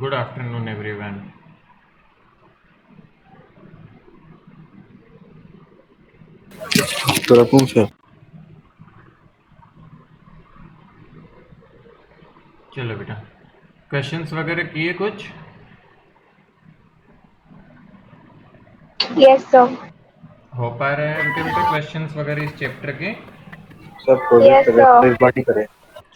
Good afternoon, everyone. तोरा पूछ। चलो बेटा, क्वेश्चंस वगैरह किए कुछ? Yes, sir. हो पा रहे हैं बेटा बेटा क्वेश्चंस वगैरह इस चैप्टर के? सब प्रोजेक्ट Yes, कर रहे हैं, sir. इस बार नहीं करे।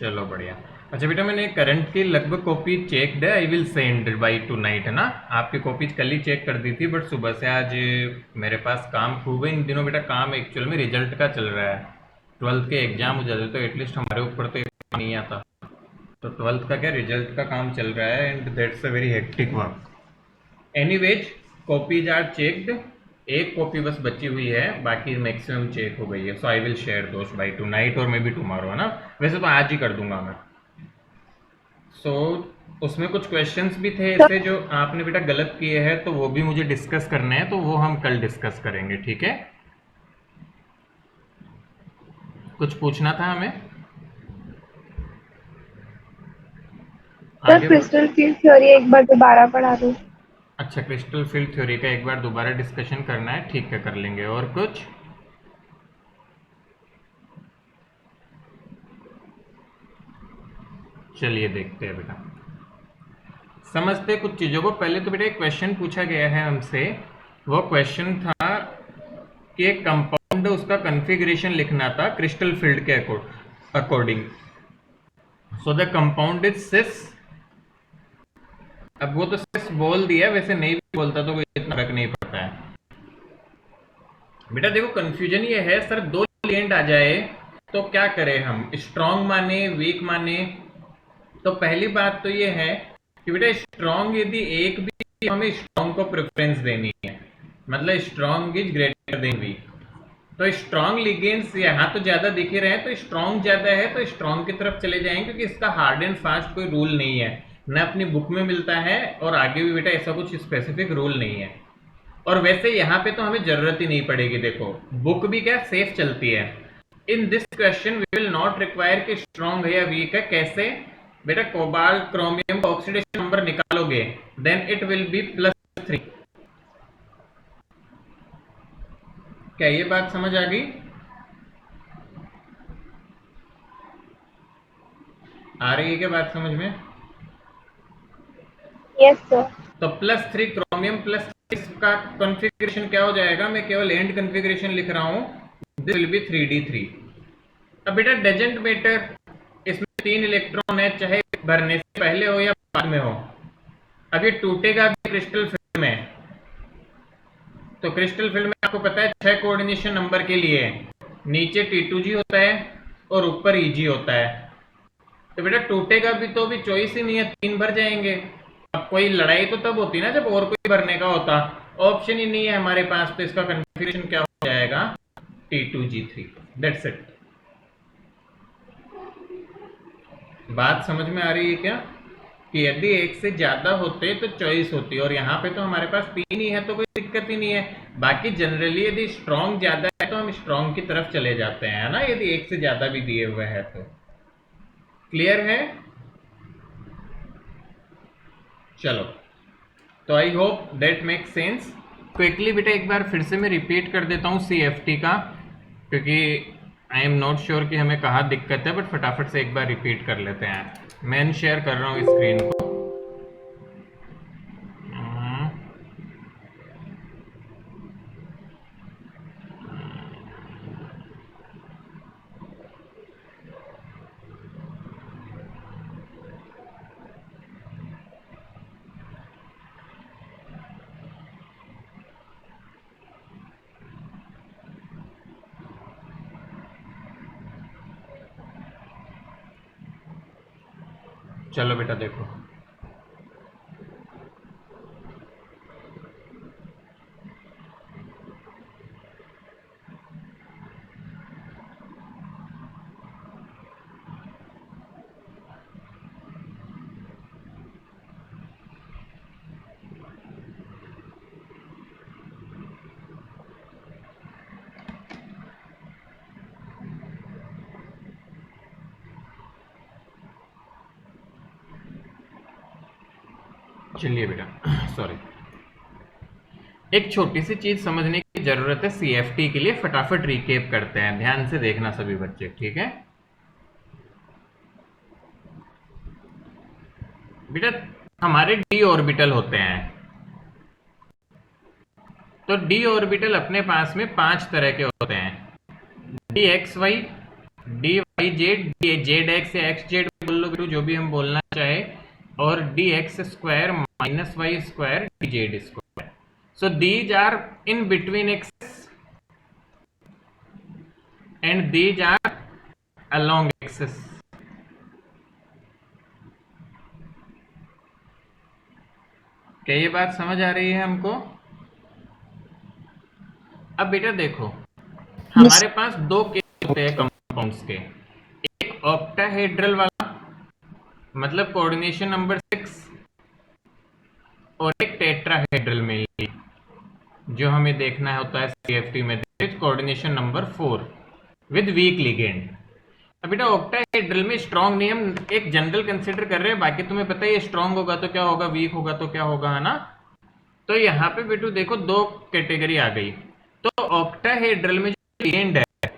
चलो बढ़िया। अच्छा बेटा, मैंने करंट की लगभग कॉपी चेक है। I will send by two night, है ना। आपकी कॉपी कल ही चेक कर दी थी, बट सुबह से आज मेरे पास काम खूब है इन दिनों बेटा। काम एक्चुअल में रिजल्ट का चल रहा है। 12th के एग्जाम हो जाते तो एटलीस्ट हमारे ऊपर तो एक नहीं आता। तो 12th का क्या, रिजल्ट का काम चल रहा है, and that's a very hectic work. Anyways, copies are checked. एक कॉपी बस बची हुई है, बाकी मैक्सिमम चेक हो गई है। सो आई विल शेयर दोस्त बाई टू नाइट और मे बी टुमारो, है ना। वैसे तो आज ही कर दूंगा मैं। सो उसमें कुछ क्वेश्चंस भी थे Sir, ऐसे जो आपने बेटा गलत किए हैं, तो वो भी मुझे डिस्कस करने हैं, तो वो हम कल डिस्कस करेंगे, ठीक है। कुछ पूछना था हमें sir, आगे? crystal field theory एक बार दोबारा पढ़ा दो। अच्छा, क्रिस्टल फील्ड थ्योरी का एक बार दोबारा डिस्कशन करना है, ठीक है, कर लेंगे। और कुछ? चलिए देखते हैं बेटा, समझते हैं कुछ चीज़ों को। पहले तो बेटा एक क्वेश्चन पूछा गया है हमसे। वो क्वेश्चन था कि एक कंपाउंड, उसका कन्फिग्रेशन लिखना था क्रिस्टल फील्ड के according. So the compound is सिस। अब वो तो सिस बोल दिया, वैसे नहीं भी बोलता तो कोई इतना फर्क नहीं पड़ता है बेटा। देखो कंफ्यूजन ये है सर, दो एलिमेंट आ जाए तो क्या करें हम, स्ट्रांग माने वीक माने? तो पहली बात तो ये है कि बेटा स्ट्रांग यदि एक भी, हमें स्ट्रांग को प्रेफरेंस देनी है। मतलब strong is greater than weak. तो स्ट्रांग लिगेंड्स यहाँ तो ज्यादा दिख ही रहे हैं, तो स्ट्रांग ज्यादा है तो स्ट्रांग की तरफ चले जाएंगे, क्योंकि इसका हार्ड एंड फास्ट कोई रूल नहीं है, न अपनी बुक में मिलता है, और आगे भी बेटा ऐसा कुछ स्पेसिफिक रूल नहीं है। और वैसे यहाँ पे तो हमें जरूरत ही नहीं पड़ेगी। देखो बुक भी क्या सेफ चलती है। In this question we will not require कि स्ट्रांग है या वीक है। कैसे बेटा, कोबाल्ट क्रोमियम का ऑक्सीडेशन नंबर निकालोगे, देन इट विल बी +3। क्या ये बात समझ आ गई? आ रही है क्या बात समझ में? Yes, sir. तो +3 क्रोमियम का कॉन्फ़िगरेशन क्या हो जाएगा? मैं केवल एंड कॉन्फ़िगरेशन लिख रहा हूं। This will be 3d3। अब बेटा डजेंट मैटर, इसमें 3 इलेक्ट्रॉन है, चाहे भरने से पहले हो या बाद में हो। अब ये टूटेगा भी क्रिस्टल फिल्म में। तो क्रिस्टल फिल्म में आपको पता है 6 कोऑर्डिनेशन नंबर के लिए नीचे T2G होता है और ऊपर EG होता है। तो बेटा टूटेगा भी तो भी चॉइस ही नहीं है, 3 भर जाएंगे। अब कोई लड़ाई तो तब होती ना जब और कोई भरने का होता। ऑप्शन ही नहीं है हमारे पास, तो इसका कन्फिग्रेशन क्या हो जाएगा? T2G3। That's it. बात समझ में आ रही है क्या? कि यदि एक से ज्यादा होते तो चॉइस होती, और यहाँ पे तो हमारे पास 3 ही है, तो कोई दिक्कत ही नहीं है। बाकी जनरली यदि स्ट्रांग ज्यादा है तो हम स्ट्रांग की तरफ चले जाते हैं, है ना, यदि एक से ज्यादा भी दिए हुए हैं तो। क्लियर है? चलो, तो I hope that make sense. Quickly बेटा एक बार फिर से मैं रिपीट कर देता हूँ CFT का, क्योंकि आई एम नॉट श्योर कि हमें कहाँ दिक्कत है, बट फटाफट से एक बार रिपीट कर लेते हैं। मैं शेयर कर रहा हूँ स्क्रीन को। चलो बेटा देखो, चलिए बेटा, सॉरी, एक छोटी सी चीज समझने की जरूरत है सीएफटी के लिए, फटाफट रिकेप करते हैं, ध्यान से देखना सभी बच्चे, ठीक है बेटा। हमारे डी ऑर्बिटल होते हैं, तो डी ऑर्बिटल अपने पास में 5 तरह के होते हैं, D X Y, D Y Z, D Z X या एक्स जेड बोल लो बेटू, जो भी हम बोलना चाहे, और D X square minus Y square D Z square. So these are in between axes and these are along axes. क्या ये बात समझ आ रही है हमको? अब बेटा देखो, हमारे पास 2 केस होते हैं कंपाउंड्स के, एक ऑक्टाहेड्रल वाला मतलब कोऑर्डिनेशन नंबर 6, और एक टेट्राहेड्रल में जो हमें देखना होता है सीएफटी में, coordination number 4 with weak ligand. अब बेटा ऑक्टाहेड्रल में स्ट्रॉन्ग नहीं, हम एक जनरल कंसीडर कर रहे हैं, बाकी तुम्हें पता है ये स्ट्रॉन्ग होगा तो क्या होगा, वीक होगा तो क्या होगा, है ना। तो यहाँ पे बेटू देखो 2 कैटेगरी आ गई। तो ऑक्टाहेड्रल में जो लिगेंड है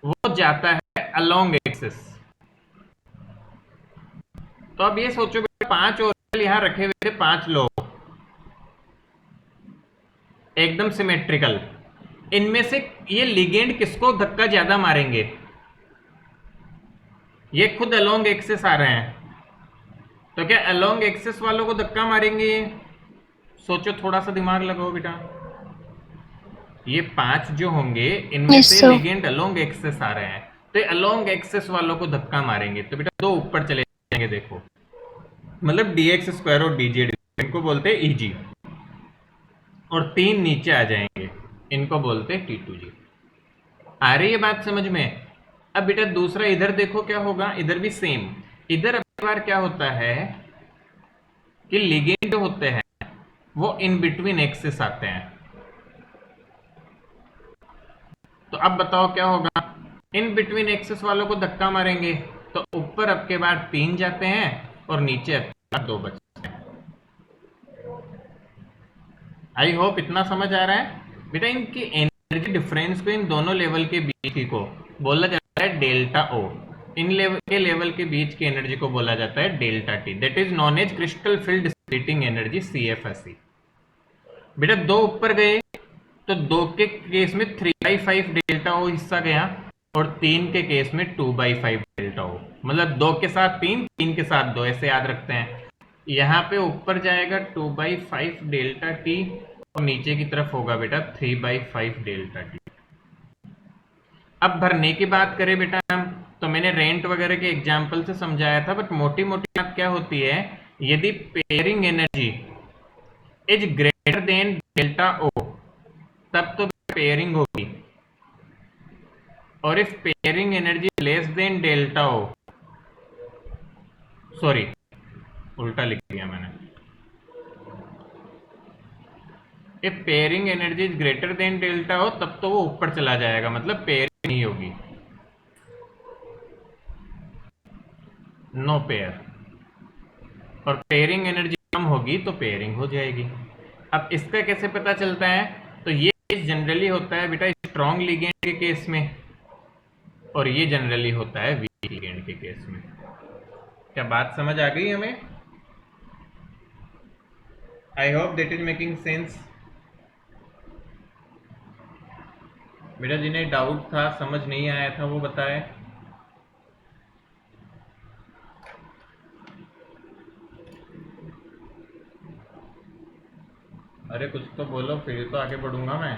वो जाता है अलोंग एक्सिस। तो अब ये सोचो 5 ऑर्बिटल यहाँ रखे हुए थे, 5 लोग एकदम सिमेट्रिकल, इनमें से ये लिगेंड किसको धक्का ज्यादा मारेंगे? ये खुद अलोंग एक्सिस आ रहे हैं, तो क्या अलोंग एक्सिस वालों को धक्का मारेंगे? सोचो, थोड़ा सा दिमाग लगाओ बेटा। ये 5 जो होंगे इनमें से लिगेंड अलोंग एक्सिस आ रहे हैं, तो ये अलोंग एक्सिस वालों को धक्का मारेंगे, तो बेटा 2 ऊपर चले जाएंगे, देखो मतलब डी एक्स स्क्वायर और डी जेड, इनको बोलते हैं ईजी, और 3 नीचे आ जाएंगे, इनको बोलते हैं T2G। आ रही है बात समझ में? अब बेटा दूसरा इधर देखो क्या होगा, इधर भी सेम। इधर अब बार क्या होता है कि लिगेंड जो होते हैं वो इन बिटवीन एक्सिस आते हैं, तो अब बताओ क्या होगा, इन बिटवीन एक्सिस वालों को धक्का मारेंगे, तो ऊपर अब के बाद 3 जाते हैं और नीचे अब के बाद 2 बचते हैं। आई होप इतना समझ आ रहा है बेटा। इनकी एनर्जी डिफरेंस को, इन दोनों लेवल के बीच की को बोला जाता है डेल्टा ओ, इन लेवल के बीच की एनर्जी को बोला जाता है delta T, that is known as crystal field splitting energy CFSE। बेटा 2 ऊपर गए तो 2 के केस में 3/5 डेल्टा ओ हिस्सा गया, और 3 के केस में 2/5 डेल्टा ओ, मतलब 2 के साथ 3, 3 के साथ 2, ऐसे याद रखते हैं। यहाँ पे ऊपर जाएगा 2/5 डेल्टा टी, और नीचे की तरफ होगा बेटा 3/5 डेल्टा टी। अब भरने की बात करें बेटा हम, तो मैंने रेंट वगैरह के एग्जाम्पल से समझाया था, बट मोटी मोटी बात क्या होती है, यदि pairing energy is greater than delta O तब तो पेयरिंग होगी, और if pairing energy less than delta O, sorry उल्टा लिख दिया मैंने, if pairing energy is greater than delta हो तब तो वो ऊपर चला जाएगा, मतलब पेयरिंग नहीं होगी, नो पेयर, और पेयरिंग एनर्जी कम होगी तो पेयरिंग हो जाएगी। अब इसका कैसे पता चलता है, तो ये जनरली होता है बेटा स्ट्रॉन्ग लिगेंड के केस में, और ये जनरली होता है वीक लिगेंड के केस में। क्या बात समझ आ गई हमें? I hope that is making sense. बेटा जिन्हें डाउट था, समझ नहीं आया था, वो बताए। अरे कुछ तो बोलो, फिर तो आगे बढ़ूंगा मैं।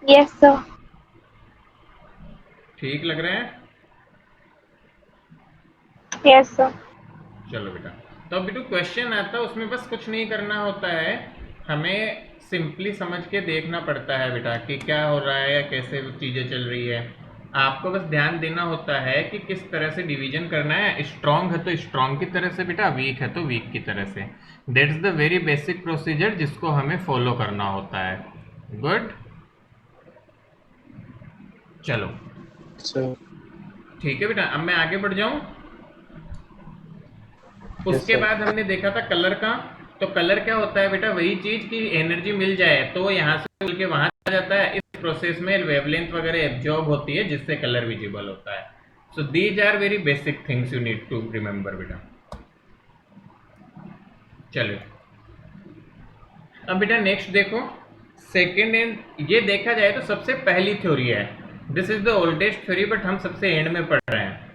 Yes sir. ठीक लग रहे हैं? Yes sir. चलो बेटा, तो अब बेटू क्वेश्चन आता है, उसमें बस कुछ नहीं करना होता है, हमें सिंपली समझ के देखना पड़ता है बेटा कि क्या हो रहा है या कैसे चीज़ें चल रही है। आपको बस ध्यान देना होता है कि किस तरह से डिवीजन करना है, स्ट्रॉन्ग है तो स्ट्रॉन्ग की तरह से बेटा, वीक है तो वीक की तरह से। That's the very basic procedure जिसको हमें फॉलो करना होता है। गुड, चलो ठीक है बेटा, अब मैं आगे बढ़ जाऊं। यस उसके सर। बाद हमने देखा था कलर का। तो कलर क्या होता है बेटा, वही चीज की एनर्जी मिल जाए तो यहाँ से मिल के वहां आ जाता है। इस प्रोसेस में वेवलेंथ वगैरह एब्जॉर्ब होती है जिससे कलर विजिबल होता है। So these are very basic things you need to remember बेटा। चलो अब बेटा नेक्स्ट देखो, सेकेंड एंड ये देखा जाए तो सबसे पहली थ्योरी है। This is the oldest theory but हम सबसे एंड में पढ़ रहे हैं।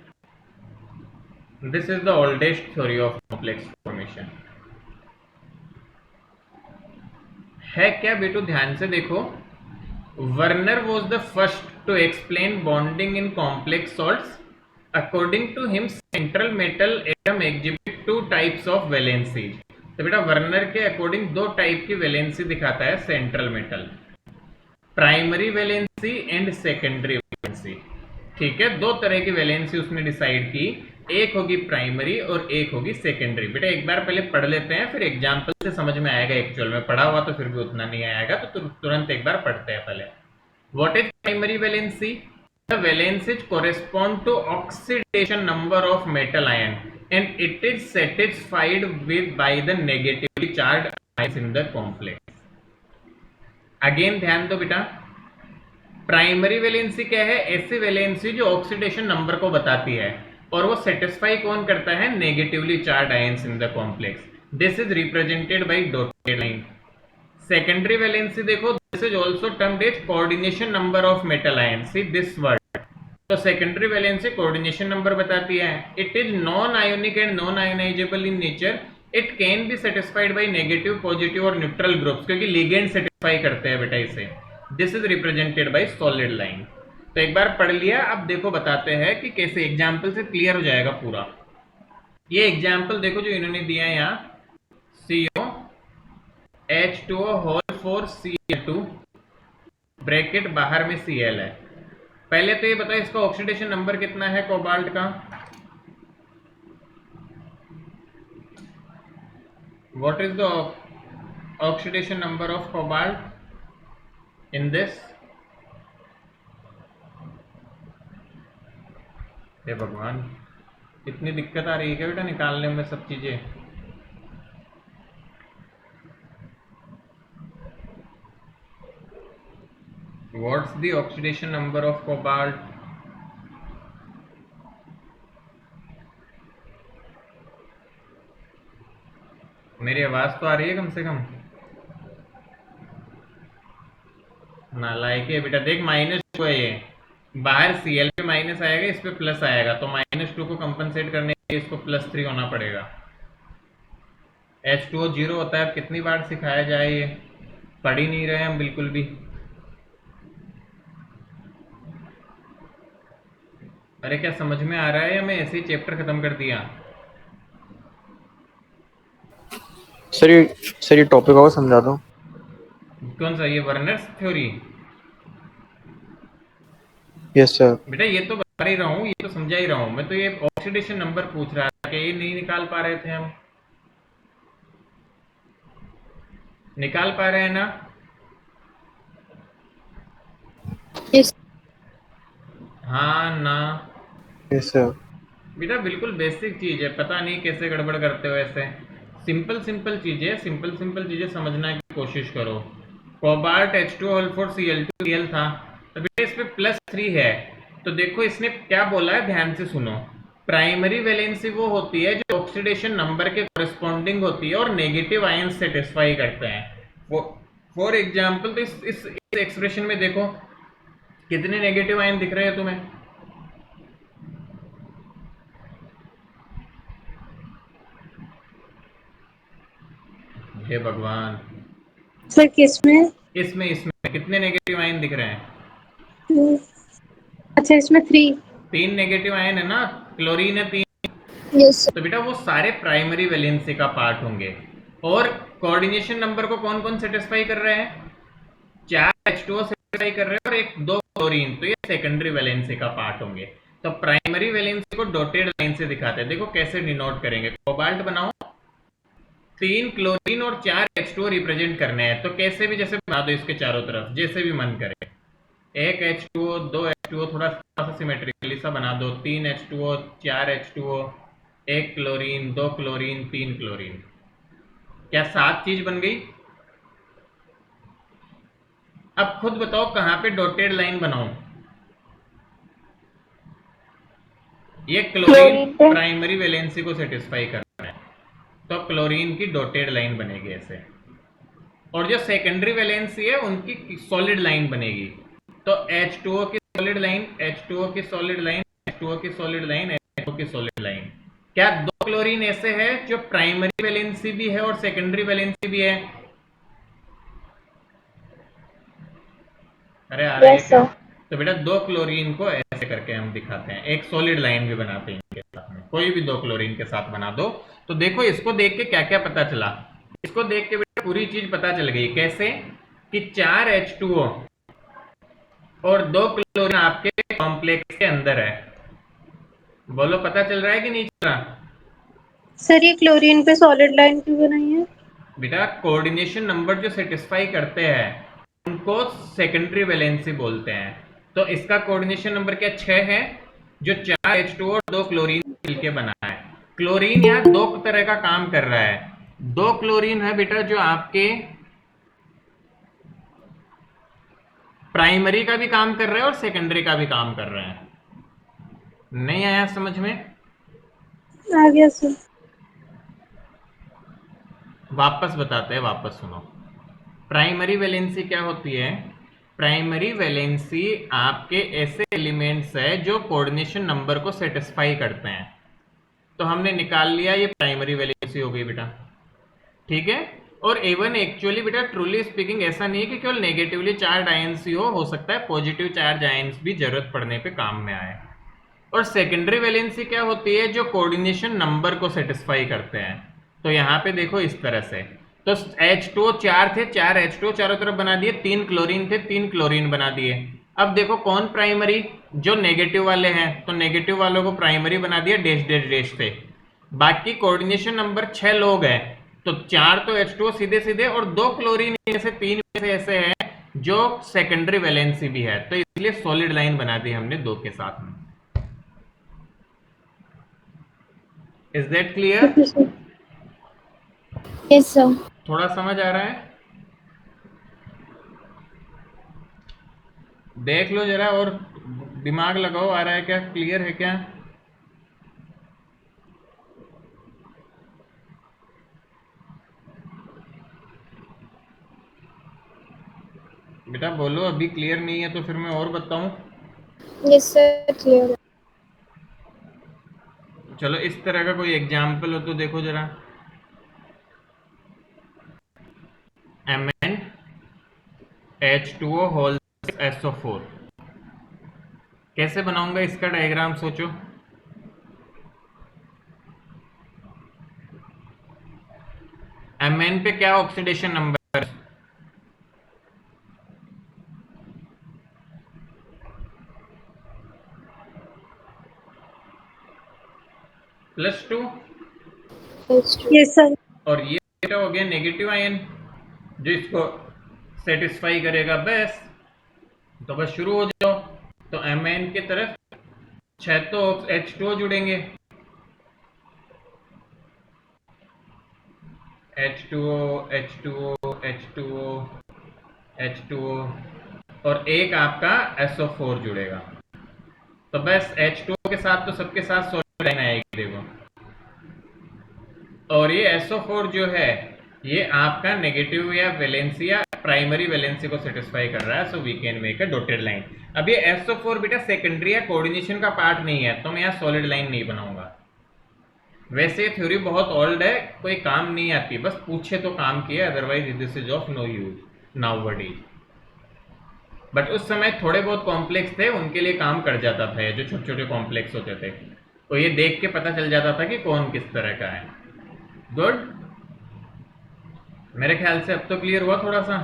This is the oldest theory of complex formation. है क्या बेटू, ध्यान से देखो। Werner was the first to explain bonding in complex salts. According to him central metal atom exhibit two types of valency. तो बेटा वर्नर के अकॉर्डिंग दो टाइप की वैलेंसी दिखाता है central metal, primary valency and secondary valency. ठीक है, दो तरह की वैलेंसी उसने डिसाइड की, एक होगी प्राइमरी और एक होगी सेकेंडरी। बेटा एक बार पहले पढ़ लेते हैं, फिर एग्जांपल से समझ में आएगा। एक्चुअल में पढ़ा हुआ तो फिर भी उतना नहीं आएगा, तो तुरंत एक बार पढ़ते हैं पहले। What is primary valency? The valencies कोरेस्पॉन्ड to oxidation number of metal ion and it is satisfied with by the negatively charged ions in the complex. Again ध्यान दो बेटा, प्राइमरी वैलेंसी क्या है? ऐसी वैलेंसी जो ऑक्सीडेशन नंबर को बताती है, और वो सेटिस्फाई कौन करता है? Negatively charged ions in the complex. This is represented by dotted line. Secondary valency देखो, this is also termed as coordination number of metal ion. See this word. तो सेकेंडरी वैलेंसी कोऑर्डिनेशन नंबर बताती है। It is non ionic and non ionizable in nature. It can be satisfied by negative, positive और neutral groups, क्योंकि ligand satisfy करते हैं बेटा इसे। This is represented by solid line. तो एक बार पढ़ लिया, अब देखो बताते हैं कि कैसे, एग्जाम्पल से क्लियर हो जाएगा पूरा। ये एग्जाम्पल देखो जो इन्होंने दिया है यहाँ, CO H2O whole 4 Cl2 bracket बाहर में Cl है। पहले तो ये बताओ इसका ऑक्सीडेशन नंबर कितना है कोबाल्ट का? What is the oxidation number of cobalt in this? हे भगवान, इतनी दिक्कत आ रही है क्या बेटा निकालने में सब चीजें? What's the oxidation number of cobalt? मेरी आवाज तो आ रही है कम से कम? नालायक है बेटा, देख -2 है ये। बाहर Cl पे माइनस आएगा, इस पे प्लस आएगा, तो -2 को कंपनसेट करने के लिए इसको +3 होना पड़ेगा। H2O 0 होता है। अब कितनी बार सिखाया जाए, ये पढ़ ही नहीं रहे हम बिल्कुल भी। अरे क्या समझ में आ रहा है या मैं ऐसे ही चैप्टर खत्म कर दिया? सर ये टॉपिक और समझा दो। कौन सा? ये वर्नर्स थ्योरी? Yes sir. बेटा ये तो बता ही रहा हूँ, ये तो समझा ही रहा हूँ मैं। तो ये ऑक्सीडेशन नंबर पूछ रहा था कि ये नहीं निकाल पा रहे थे हम। निकाल पा रहे हैं ना? Yes. हाँ ना? Yes sir. बेटा बिल्कुल बेसिक चीज है, पता नहीं कैसे गड़बड़ करते हो ऐसे। सिंपल सिंपल चीजें, सिंपल सिंपल चीजें समझने की कोशिश करो। कोबाल्ट H2O4 Cl2 था, तो बेटा इस पे +3 है। तो देखो इसने क्या बोला है, ध्यान से सुनो। प्राइमरी वैलेंसी वो होती है जो ऑक्सीडेशन नंबर के कॉरेस्पॉन्डिंग होती है और नेगेटिव आयन सेटिस्फाई करते हैं। फॉर एग्जाम्पल, तो इस एक्सप्रेशन में देखो कितने नेगेटिव आयन दिख रहे हैं तुम्हें? हे भगवान, सर किसमें? इसमें कितने नेगेटिव आयन दिख रहे हैं? अच्छा इसमें 3। 3 नेगेटिव आयन है ना, क्लोरीन है 3। यस तो बेटा वो सारे प्राइमरी वैलेंसी का पार्ट होंगे। और कोऑर्डिनेशन नंबर को कौन कौन सेटिस्फाई कर रहे हैं? 4 H2O सेटिस्फाई कर रहे हैं और 2 क्लोरीन, तो ये सेकेंडरी वैलेंसी का पार्ट होंगे। तो प्राइमरी वैलेंसी को डॉटेड लाइन से दिखाते हैं। देखो कैसे डिनोट करेंगे। कोबाल्ट बनाओ, 3 क्लोरीन और 4 H2O रिप्रेजेंट करने हैं। तो कैसे भी जैसे बना दो इसके चारों तरफ, जैसे भी मन करे। 1 H2O, 2 H2O, थोड़ा सा सिमेट्रिकली सा बना दो, 3 H2O, 4 H2O, एक क्लोरीन, दो क्लोरीन, तीन क्लोरीन, क्या 7 चीज बन गई? अब खुद बताओ कहां पे डॉटेड लाइन बनाऊं? ये क्लोरीन क्लोरीन पे। प्राइमरी वैलेंसी को सेटिस्फाई करना है, तो क्लोरीन की डॉटेड लाइन बनेगी ऐसे, और जो सेकेंडरी वैलेंसी है उनकी सॉलिड लाइन बनेगी। तो H2O की सॉलिड लाइन, H2O की सॉलिड लाइन, H2O की सॉलिड लाइन, H2O की सॉलिड लाइन। क्या दो क्लोरीन ऐसे है जो प्राइमरी वैलेंसी भी है और सेकेंडरी वैलेंसी भी है? अरे आ रहा है यस क्या? सर। तो बेटा दो क्लोरीन को ऐसे करके हम दिखाते हैं, एक सॉलिड लाइन भी बनाते हैं इनके साथ में, कोई भी दो क्लोरीन के साथ बना दो। तो देखो इसको देख के क्या क्या पता चला, इसको देख के बेटा पूरी चीज पता चल गई। कैसे कि 4 H2O और दो क्लोरीन आपके कॉम्प्लेक्स के अंदर है। बोलो पता चल रहा है कि नहीं चल रहा? सर ये क्लोरीन पे सॉलिड लाइन क्यों बनाई है? बेटा कोऑर्डिनेशन नंबर जो सेटिस्फाई करते हैं उनको सेकेंडरी वैलेंसी बोलते हैं। तो इसका कोऑर्डिनेशन नंबर क्या 6 है, जो 4 H2O और दो क्लोरीन मिलके बना है। क्लोरीन यहाँ दो तरह का काम कर रहा है। दो क्लोरीन है बेटा जो आपके प्राइमरी का भी काम कर रहे हैं और सेकेंडरी का भी काम कर रहे हैं। नहीं आया समझ में? आ गया सर। वापस बताते हैं, वापस सुनो। प्राइमरी वैलेंसी क्या होती है? प्राइमरी वैलेंसी आपके ऐसे एलिमेंट्स है जो कोऑर्डिनेशन नंबर को सेटिस्फाई करते हैं। तो हमने निकाल लिया, ये प्राइमरी वैलेंसी हो गई बेटा, ठीक है। और एवन एक्चुअली बेटा ट्रूली स्पीकिंग ऐसा नहीं है कि केवल नेगेटिवली चार्ज आयंस ही हो सकता है पॉजिटिव चार्ज आयंस भी जरूरत पड़ने पे काम में आए। और सेकेंडरी वैलेंसी क्या होती है? जो कोऑर्डिनेशन नंबर को सेटिस्फाई करते हैं। तो यहाँ पे देखो इस तरह से, तो H2O 4 थे, 4 H2O चारों तरफ बना दिए, 3 क्लोरीन थे, 3 क्लोरीन बना दिए। अब देखो कौन प्राइमरी, जो नेगेटिव वाले हैं, तो नेगेटिव वालों को प्राइमरी बना दिया डैश डैश डैश से। बाकी कोऑर्डिनेशन नंबर 6 लोग हैं, तो 4 तो H2O सीधे सीधे, और दो क्लोरीन में से 3 में से ऐसे हैं जो सेकेंडरी वैलेंसी भी है, तो इसलिए सॉलिड लाइन बना दी हमने दो के साथ में। Is that clear? Yes sir. थोड़ा समझ आ रहा है? देख लो जरा और दिमाग लगाओ, आ रहा है क्या, क्लियर है क्या? बेटा बोलो, अभी क्लियर नहीं है तो फिर मैं और बताऊं? Yes sir clear. चलो इस तरह का कोई एग्जाम्पल हो तो देखो जरा। Mn H2O होल SO4 कैसे बनाऊंगा इसका डायग्राम सोचो। Mn पे क्या ऑक्सीडेशन नंबर? +2। Yes sir. और ये बेटा हो गया नेगेटिव आयन जो इसको सेटिस्फाई करेगा बस। तो बस शुरू हो जाओ। तो Mn की तरफ 6 तो H2O जुड़ेंगे, H2O H2O H2O H2O, और एक आपका SO4 जुड़ेगा। तो बस H2O के साथ तो सबके साथ सॉलिड लाइन आएगी देखो। और ये SO4 जो है ये आपका नेगेटिव या वैलेंसी या प्राइमरी वैलेंसी को सेटिस्फाई कर रहा है, so we can make a dotted line. अब ये SO4 बेटा सेकेंडरी या कोऑर्डिनेशन का पार्ट नहीं है, तो मैं यहाँ सॉलिड लाइन नहीं बनाऊंगा। वैसे थ्योरी बहुत ओल्ड है, कोई काम नहीं आती, बस पूछे तो काम किया, otherwise this is of no use nowadays. But उस समय थोड़े बहुत कॉम्प्लेक्स थे, उनके लिए काम कर जाता था, जो छोटे छोटे कॉम्प्लेक्स होते थे, तो ये देख के पता चल जाता था कि कौन किस तरह का है। गुड, मेरे ख्याल से अब तो क्लियर हुआ थोड़ा सा।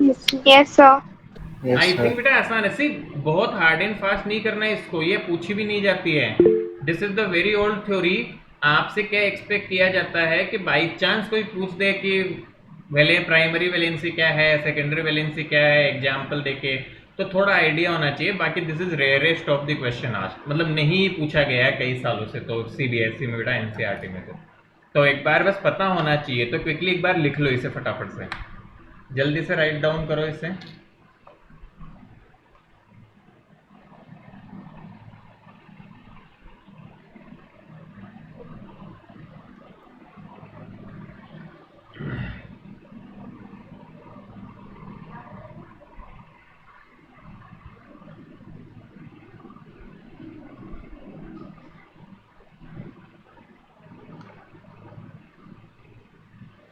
Yes sir. I Yes, think sir. बेटा आसान है, सी बहुत हार्ड एंड फास्ट नहीं करना है इसको, ये पूछी भी नहीं जाती है। This is the very old theory. आपसे क्या एक्सपेक्ट किया जाता है कि बाई चांस कोई पूछ दे कि प्राइमरी वैलेंसी क्या है, सेकेंडरी वैलेंसी क्या है, एग्जाम्पल देके, तो थोड़ा आइडिया होना चाहिए। बाकी this is rarest of the question आज, मतलब नहीं पूछा गया है कई सालों से तो सीबीएसई में बेटा, एनसीईआरटी में तो एक बार बस पता होना चाहिए। तो क्विकली एक बार लिख लो इसे फटाफट से, जल्दी से राइट डाउन करो इसे।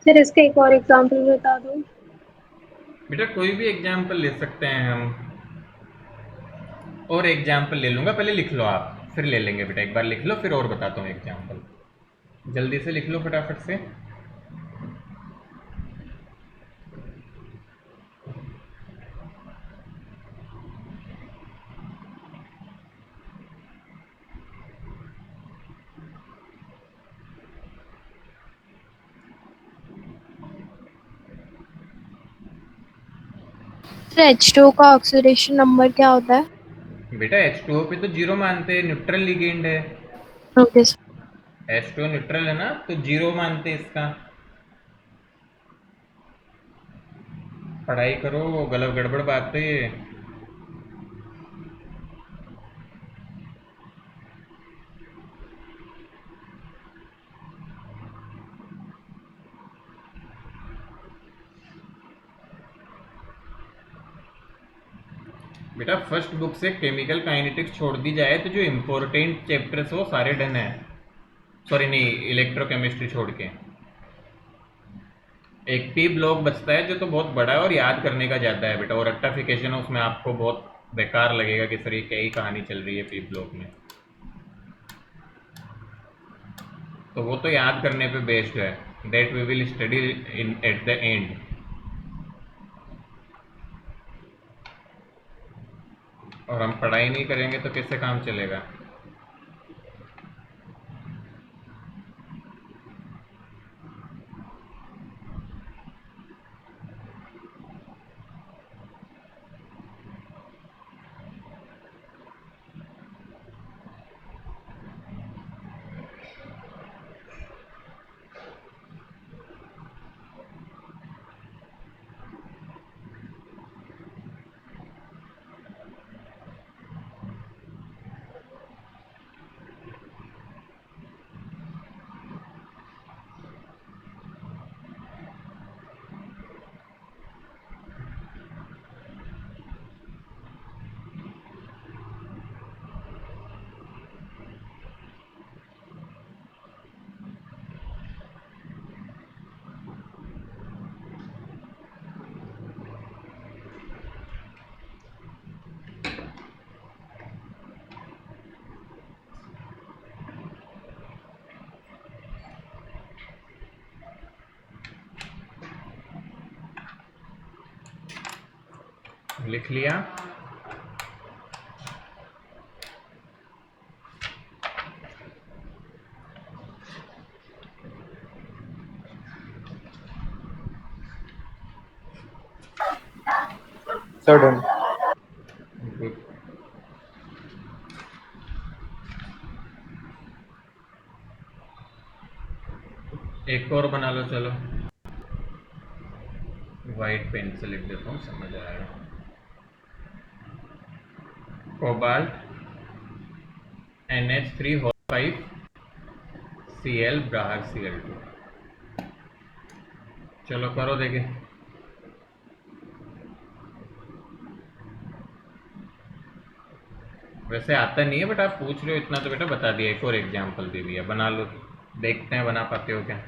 सर इसका एक और एग्जांपल बता दो। बेटा कोई भी एग्जाम्पल ले सकते हैं हम, और एग्जाम्पल ले लूंगा, पहले लिख लो आप फिर ले लेंगे बेटा। एक बार लिख लो फिर और बताता हूँ एग्जाम्पल। जल्दी से लिख लो फटाफट से। सर H2O का ऑक्सीडेशन नंबर क्या होता है? बेटा H2O पे तो जीरो मानते हैं, न्यूट्रल लिगेंड है। Okay sir. H2O न्यूट्रल है ना, तो जीरो मानते हैं इसका। पढ़ाई करो, गलत गड़बड़ बात है ये। बेटा फर्स्ट बुक से केमिकल काइनेटिक्स छोड़ दी जाए तो जो इम्पोर्टेंट चैप्टर्स हो सारे डन है। सॉरी नहीं, इलेक्ट्रोकेमिस्ट्री छोड़ के एक पी ब्लॉक बचता है जो तो बहुत बड़ा है और याद करने का ज़्यादा है बेटा, और रेक्टाफिकेशन उसमें आपको बहुत बेकार लगेगा कि सर ये क्या ही कहानी चल रही है पी ब्लॉक में। तो वो तो याद करने पे बेस्ड है, that we will study in at the end. और हम पढ़ाई नहीं करेंगे तो कैसे काम चलेगा। लिख लिया। Sir done. गुड। एक और बना लो चलो, वाइट पेन से लिख देता हूँ, समझ आएगा। कोबाल्ट NH3O5 Cl बाहर Cl2। चलो करो देखे। वैसे आता नहीं है बट आप पूछ रहे हो इतना तो बेटा बता दिया। एक और एग्जाम्पल दे दिया, बना लो, देखते हैं बना पाते हो क्या।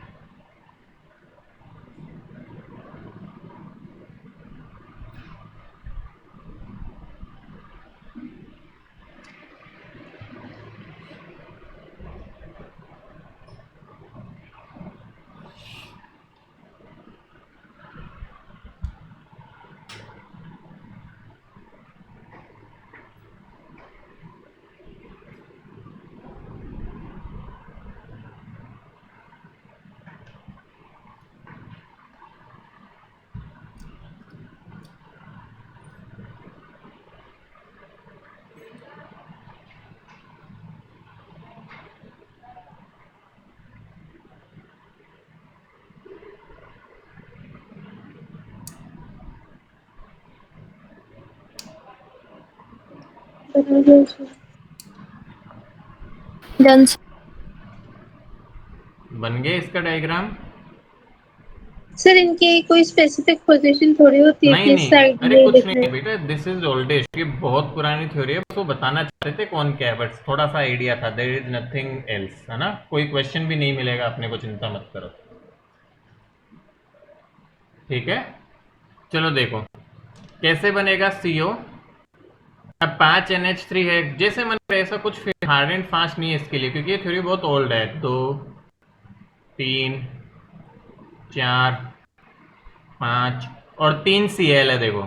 डन बन गया इसका डायग्राम? सर इनकी कोई स्पेसिफिक पोजीशन थोड़ी होती है नहीं कि इस नहीं, साइड अरे ये कुछ दिख नहीं रहा है है। बेटा, दिस इज ओल्डेस्ट, ये बहुत पुरानी थ्योरी है, बस वो बताना चाहते थे कौन क्या है, बट थोड़ा सा आइडिया था, देयर इज नथिंग एल्स, है ना। कोई क्वेश्चन भी नहीं मिलेगा अपने को, चिंता मत करो, ठीक है। चलो देखो कैसे बनेगा CO। अब 5NH3 है, जैसे मन करे ऐसा कुछ हार्ड एंड फास्ट नहीं है इसके लिए, क्योंकि ये थ्योरी बहुत ओल्ड है। 2 3 4 5 और 3Cl है, देखो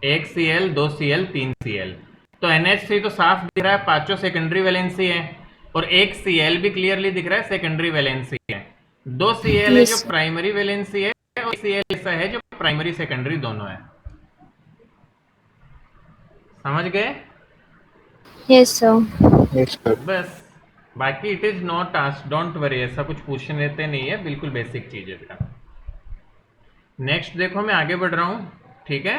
1Cl 2Cl 3Cl। तो NH3 तो साफ दिख रहा है, पांचों सेकेंडरी वैलेंसी है, और 1Cl भी क्लियरली दिख रहा है, सेकेंडरी वैलेंसी है। 2Cl है जो यस प्राइमरी वैलेंसी है, और Cl ऐसा है जो प्राइमरी सेकेंडरी दोनों है। समझ गए? Yes sir yes sir. बस, बाकी it is not ask, don't worry, ऐसा कुछ पूछने देते नहीं है, बिल्कुल बेसिक चीज है बेटा। नेक्स्ट देखो, मैं आगे बढ़ रहा हूं, ठीक है।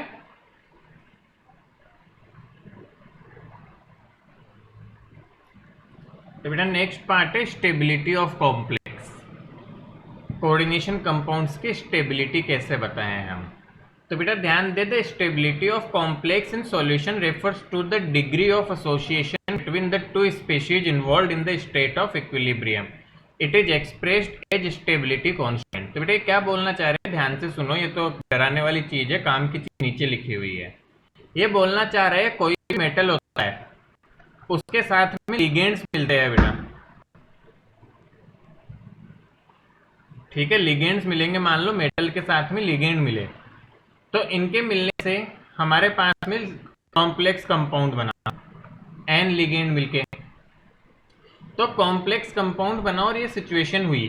तो बेटा नेक्स्ट पार्ट है stability of complex. Coordination compounds की स्टेबिलिटी कैसे बताएं हम। तो बेटा ध्यान दे दे, stability of complex in solution refers to the degree of association between the two species involved in the state of equilibrium. It is expressed as stability constant. तो बेटा क्या बोलना चाह रहे हैं, ध्यान से सुनो, ये तो डराने वाली चीज है, काम की चीज नीचे लिखी हुई है। ये बोलना चाह रहे हैं कोई भी मेटल होता है, उसके साथ में लिगेंड्स मिलते हैं बेटा, ठीक है। लिगेंड्स मिलेंगे, मान लो मेटल के साथ में लिगेंड मिले, तो इनके मिलने से हमारे पास में कॉम्प्लेक्स कंपाउंड बना, एन लिगेंड मिलके, तो कॉम्प्लेक्स कंपाउंड बना और ये सिचुएशन हुई।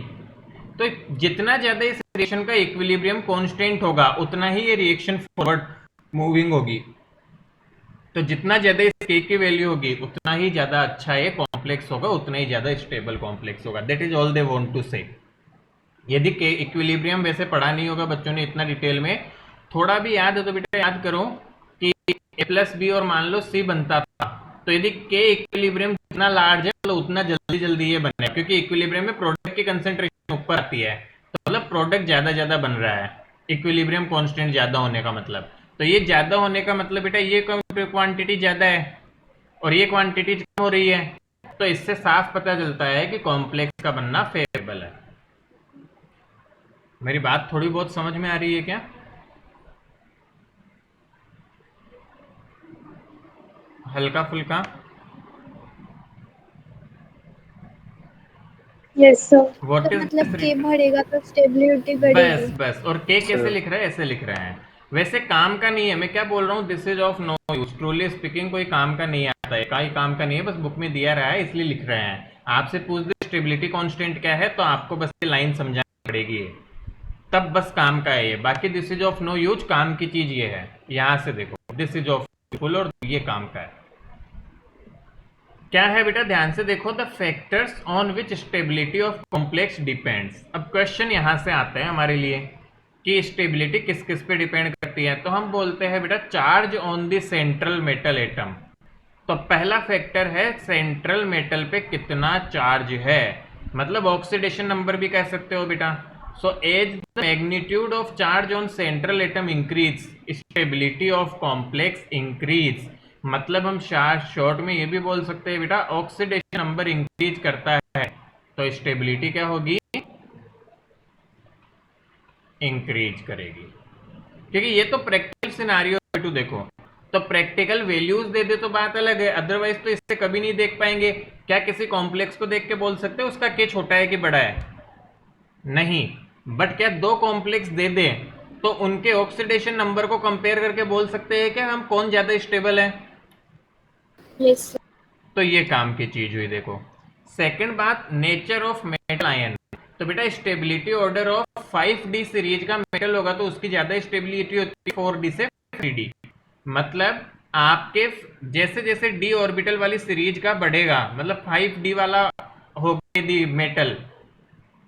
तो जितना ज्यादा इस रिएक्शन का इक्विलिब्रियम कांस्टेंट होगा, उतना ही ये रिएक्शन फॉरवर्ड मूविंग होगी। तो जितना ज्यादा इस K की वैल्यू होगी, उतना ही ज्यादा अच्छा ये कॉम्प्लेक्स होगा, उतना ही ज्यादा स्टेबल कॉम्प्लेक्स होगा। That is all they want to say. यदि K इक्विलिब्रियम वैसे पढ़ा नहीं होगा बच्चों ने इतना डिटेल में, थोड़ा भी याद है तो बेटा याद करो कि A+B और मान लो C बनता था, तो यदि K इक्विलिब्रियम जितना लार्ज है, तो उतना जल्दी जल्दी ये बने, क्योंकि इक्विलिब्रियम में प्रोडक्ट की कंसेंट्रेशन ऊपर आती है, तो मतलब प्रोडक्ट ज्यादा ज्यादा बन रहा है, इक्विलिब्रियम कांस्टेंट ज्यादा होने का मतलब। तो ये ज्यादा होने का मतलब बेटा ये क्वांटिटी ज्यादा है और ये क्वांटिटी कम हो रही है, तो इससे साफ पता चलता है कि कॉम्प्लेक्स का बनना फेवरेबल है। मेरी बात थोड़ी बहुत समझ में आ रही है क्या? हल्का फुल्का? Yes sir. व्हाट तो इज मतलब दिस? के बढ़ेगा तो स्टेबिलिटी बढ़ेगी। बस बस, और K कैसे लिख रहा है, ऐसे लिख रहे हैं। वैसे काम का नहीं है, मैं क्या बोल रहा हूँ, this is of no use, truly speaking कोई काम का नहीं आता है, कहीं काम का नहीं है, बस बुक में दिया रहा है इसलिए लिख रहे हैं। आपसे पूछ दे स्टेबिलिटी कांस्टेंट क्या है, तो आपको बस ये लाइन समझानी पड़ेगी, तब बस काम का है ये। बाकी this is of no use, काम की चीज ये है, यहां से देखो दिस इज ऑफ यूजफुल और ये काम का है। क्या है बेटा, ध्यान से देखो, the factors on which stability of complex depends. अब क्वेश्चन यहां से आता है हमारे लिए कि स्टेबिलिटी किस किस पे डिपेंड करती है, तो हम बोलते हैं बेटा charge on the central metal atom. तो पहला फैक्टर है सेंट्रल मेटल पे कितना चार्ज है, मतलब ऑक्सीडेशन नंबर भी कह सकते हो बेटा। So as the magnitude of charge on central atom increase, stability of complex increase. मतलब हम शॉर्ट में ये भी बोल सकते हैं बेटा, ऑक्सीडेशन नंबर इंक्रीज करता है तो स्टेबिलिटी क्या होगी, इंक्रीज करेगी। क्योंकि ये तो प्रैक्टिकल सिनारियो टू देखो, तो प्रैक्टिकल वैल्यूज दे दे तो बात अलग है, अदरवाइज तो इससे कभी नहीं देख पाएंगे। क्या किसी कॉम्प्लेक्स को देख के बोल सकते हैं उसका के छोटा है कि बड़ा है? नहीं। बट क्या दो कॉम्प्लेक्स दे दे तो उनके ऑक्सीडेशन नंबर को कंपेयर करके बोल सकते हैं क्या हम कौन ज्यादा स्टेबल है? यस तो ये काम की चीज हुई। देखो सेकंड बात, नेचर ऑफ मेटल आयन। तो बेटा stability order of 5D series का मेटल होगा तो उसकी ज्यादा स्टेबिलिटी होती है 4D से 3D। मतलब आपके जैसे जैसे D ऑर्बिटल वाली सीरीज का बढ़ेगा, मतलब 5D वाला हो गई मेटल,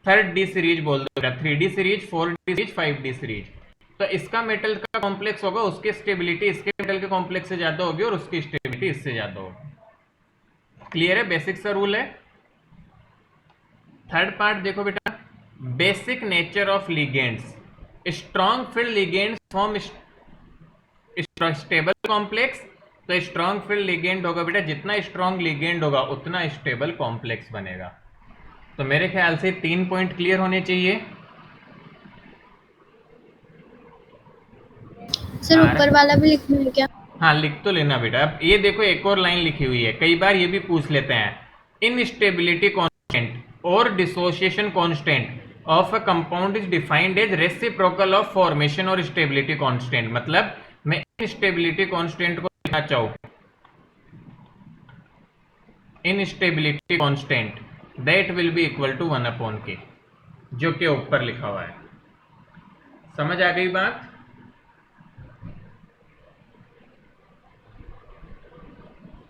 3rd D सीरीज बोल दो, 3D series 4D series 5D series, तो इसका मेटल का कॉम्प्लेक्स होगा, उसकी स्टेबिलिटी इसके मेटल के कॉम्प्लेक्स से ज्यादा होगी और उसकी स्टेबिलिटी इससे ज्यादा होगी। क्लियर है? बेसिक सा रूल है। थर्ड पार्ट देखो बेटा, basic nature of ligands. Strong field ligands form stable complex. तो स्ट्रॉन्ग फील्ड लिगेंड होगा बेटा, जितना स्ट्रॉन्ग लिगेंड होगा उतना स्टेबल कॉम्प्लेक्स बनेगा। तो मेरे ख्याल से 3 पॉइंट क्लियर होने चाहिए। सर ऊपर वाला भी लिखना है क्या? हाँ, लिख तो लेना बेटा। अब ये देखो, एक और लाइन लिखी हुई है, कई बार ये भी पूछ लेते हैं। इनस्टेबिलिटी कांस्टेंट और dissociation constant of a compound is defined as reciprocal of formation और स्टेबिलिटी कांस्टेंट। मतलब मैं इनस्टेबिलिटी कांस्टेंट को लिखना चाहूँ, instability constant that will be equal to 1/k, जो कि ऊपर लिखा हुआ है। समझ आ गई बात?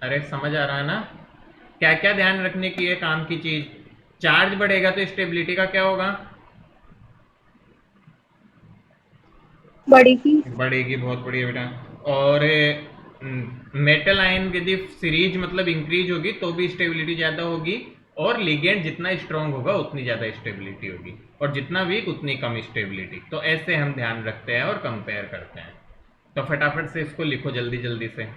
अरे समझ आ रहा है ना? क्या क्या ध्यान रखने की है काम की चीज? चार्ज बढ़ेगा तो स्टेबिलिटी का क्या होगा? बढ़ेगी। बढ़ेगी, बहुत बढ़िया बेटा। और मेटल आयन यदि सीरीज मतलब इंक्रीज होगी तो भी स्टेबिलिटी ज्यादा होगी, और लिगेंड जितना स्ट्रांग होगा उतनी ज्यादा स्टेबिलिटी होगी, और जितना वीक उतनी कम स्टेबिलिटी। तो ऐसे हम ध्यान रखते हैं और कंपेयर करते हैं। तो फटाफट से इसको लिखो जल्दी जल्दी से।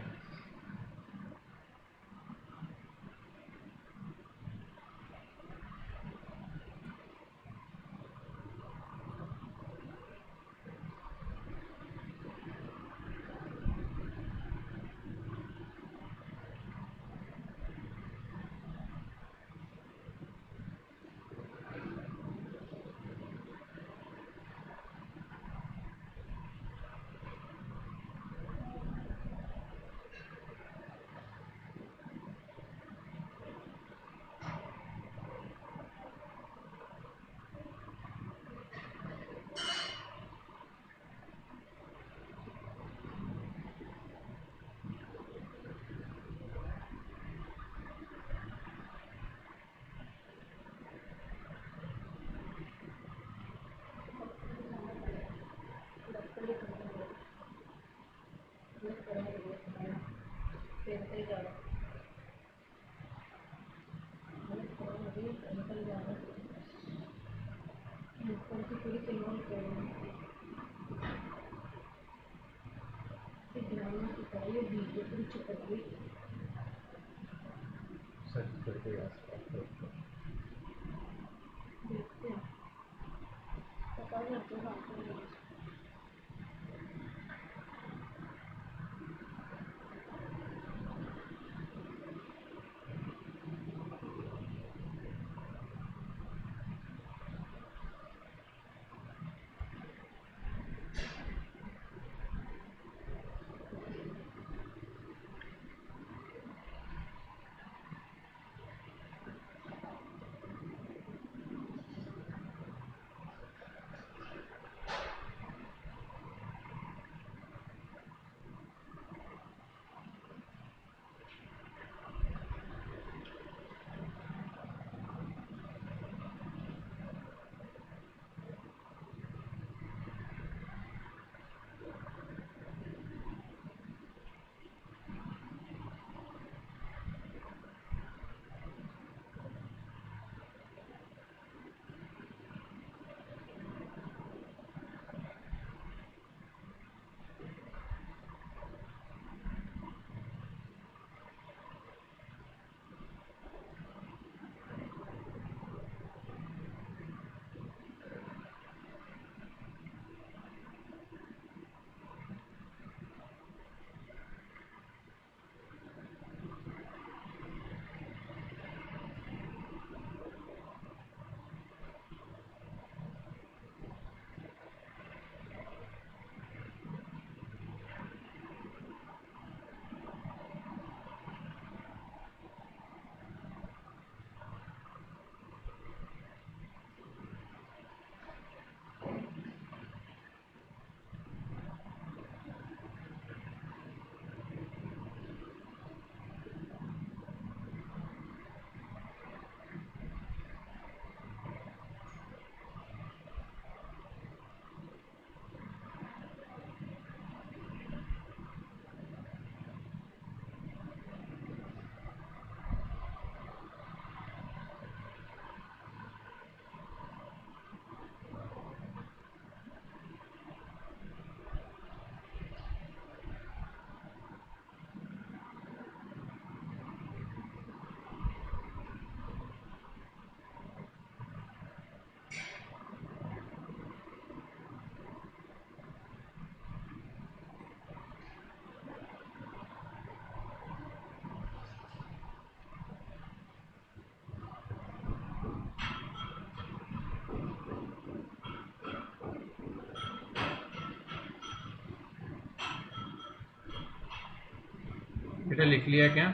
बेटा लिख लिया क्या?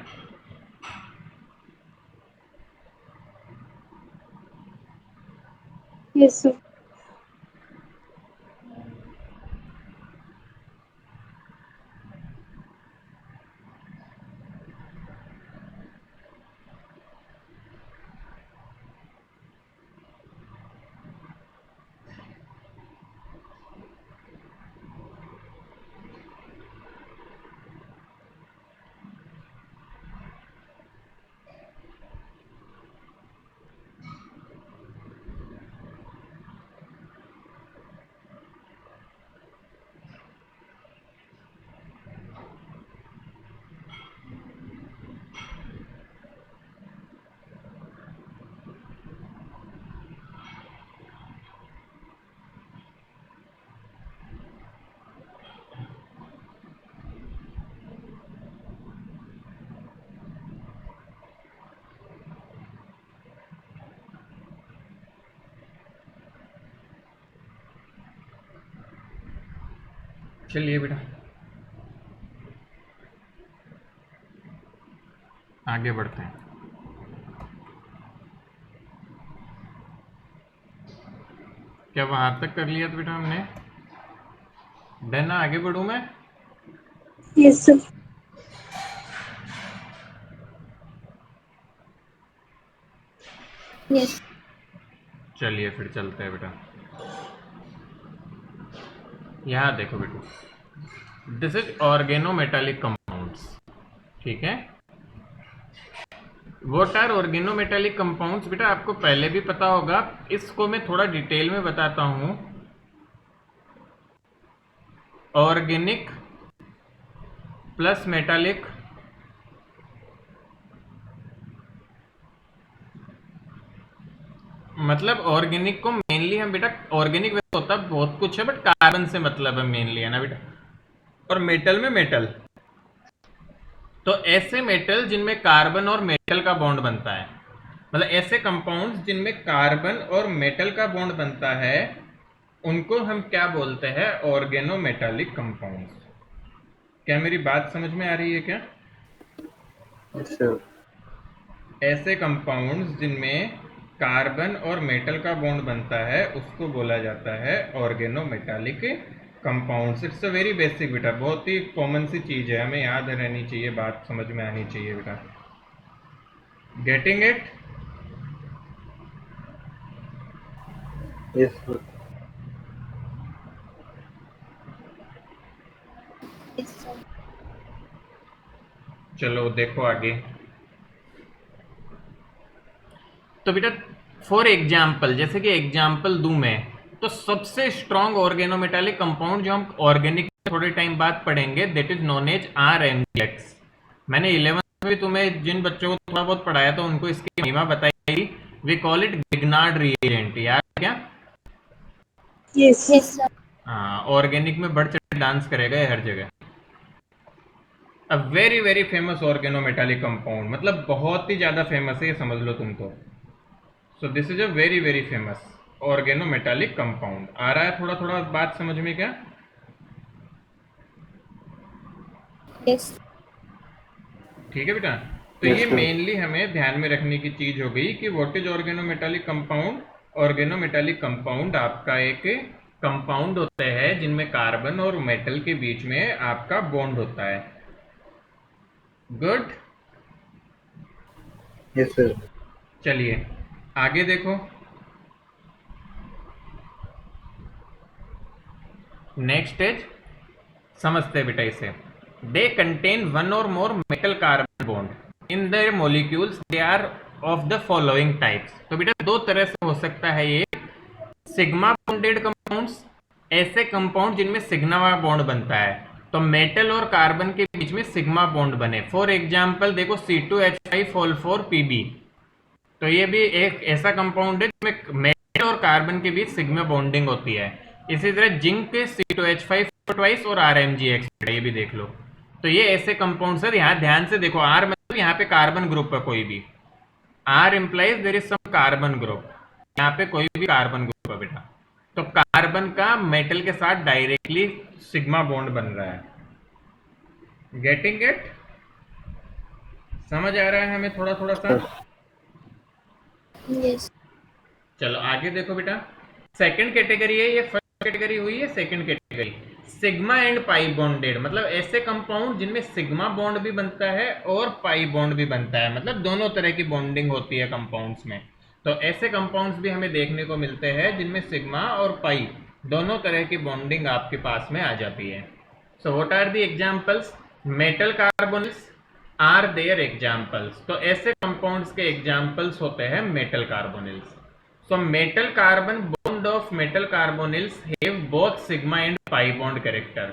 Yes sir. चलिए बेटा आगे बढ़ते हैं। क्या वहां तक कर लिया था बेटा हमने? डन ना, आगे बढ़ूं मैं? Yes sir. यस। चलिए फिर चलते हैं बेटा। यहाँ देखो बेटा, दिस इज ऑर्गेनोमेटालिक कंपाउंड्स, ठीक है। What are organometallic compounds? बेटा आपको पहले भी पता होगा, इसको मैं थोड़ा डिटेल में बताता हूं। ऑर्गेनिक प्लस मेटालिक मतलब ऑर्गेनिक को मेनली हम बेटा, ऑर्गेनिक वैसे होता बहुत कुछ है बट कार्बन से मतलब है मेनली, है ना बेटा। और मेटल में मेटल, तो ऐसे मेटल जिनमें कार्बन और मेटल का बॉन्ड बनता है, मतलब ऐसे कंपाउंड्स जिनमें कार्बन और मेटल का बॉन्ड बनता है, उनको हम क्या बोलते हैं? Organometallic compounds. क्या मेरी बात समझ में आ रही है क्या? Yes sir. ऐसे कंपाउंड्स जिनमें कार्बन और मेटल का बॉन्ड बनता है उसको बोला जाता है organometallic compounds. It's a very basic बेटा, बहुत ही कॉमन सी चीज है, हमें याद रहनी चाहिए, बात समझ में आनी चाहिए बेटा। Getting it? Yes sir. Yes sir. चलो देखो आगे। तो बेटा फॉर एग्जाम्पल, जैसे कि एग्जाम्पल दूं मैं, तो सबसे स्ट्रॉन्ग ऑर्गेनोमेटालिक कंपाउंड जो हम ऑर्गेनिक थोड़े टाइम बाद पढ़ेंगे, that is known as RMgX। मैंने 11th में भी तुम्हें जिन बच्चों को थोड़ा बहुत पढ़ाया था उनको इसकी महिमा बताई। वी कॉल इट गिग्नार्ड रिएजेंट, याद क्या? यस। Yes sir. हाँ, ऑर्गेनिक में बढ़ चढ़ डांस करेगा ये हर जगह। अ very very famous organometallic compound, मतलब बहुत ही ज्यादा फेमस है, ये समझ लो तुम तो। So this is a very very famous organometallic compound. आ रहा है थोड़ा थोड़ा बात समझ में क्या? यस। ठीक है बेटा। तो ये यस सर। मेनली हमें ध्यान में रखने की चीज हो गई कि what is organometallic compound. Organometallic compound आपका एक कंपाउंड होता है जिनमें कार्बन और मेटल के बीच में आपका बॉन्ड होता है। गुड। Yes sir. चलिए आगे देखो, नेक्स्ट इज, समझते हैं बेटा इसे। दे कंटेन वन और more metal carbon bond in their molecules, they are of the following types. तो बेटा दो तरह से हो सकता है ये। सिग्मा बॉन्डेड कंपाउंड्स, ऐसे कंपाउंड जिनमें सिग्मा बॉन्ड बनता है, तो मेटल और कार्बन के बीच में सिग्मा बॉन्ड बने। फॉर एग्जांपल देखो C2H5OL4Pb, तो ये भी एक ऐसा कंपाउंड है जिसमें मेटल और कार्बन के बीच सिग्मा बॉन्डिंग होती है। इसी तरह जिंक के C2H5 ट्वाइस और RMgX, ये भी देख लो। तो ये ऐसे कंपाउंड सर, यहाँ ध्यान से देखो, R मतलब यहाँ पे कार्बन ग्रुप है कोई भी, R implies there is some carbon group, यहाँ पे कोई भी कार्बन ग्रुप है बेटा। तो कार्बन का मेटल के साथ डायरेक्टली सिग्मा बॉन्ड बन रहा है। Getting it? समझ आ रहा है हमें थोड़ा थोड़ा सा? Yes. चलो आगे देखो बेटा, सेकंड कैटेगरी है ये, फर्स्ट कैटेगरी हुई है second category. Sigma and pi bonded, मतलब ऐसे कंपाउंड जिनमें सिग्मा बॉन्ड भी बनता है और पाई बॉन्ड भी बनता है, मतलब दोनों तरह की बॉन्डिंग होती है कंपाउंड्स में। तो ऐसे कंपाउंड्स भी हमें देखने को मिलते हैं जिनमें सिग्मा और पाई दोनों तरह की बॉन्डिंग आपके पास में आ जाती है। So what are the examples? Metal carbonyls are there examples. तो ऐसे कंपाउंड्स के एग्जांपल्स होते हैं metal carbonyls. So metal carbon bond of metal carbonyls have both sigma and pi bond character.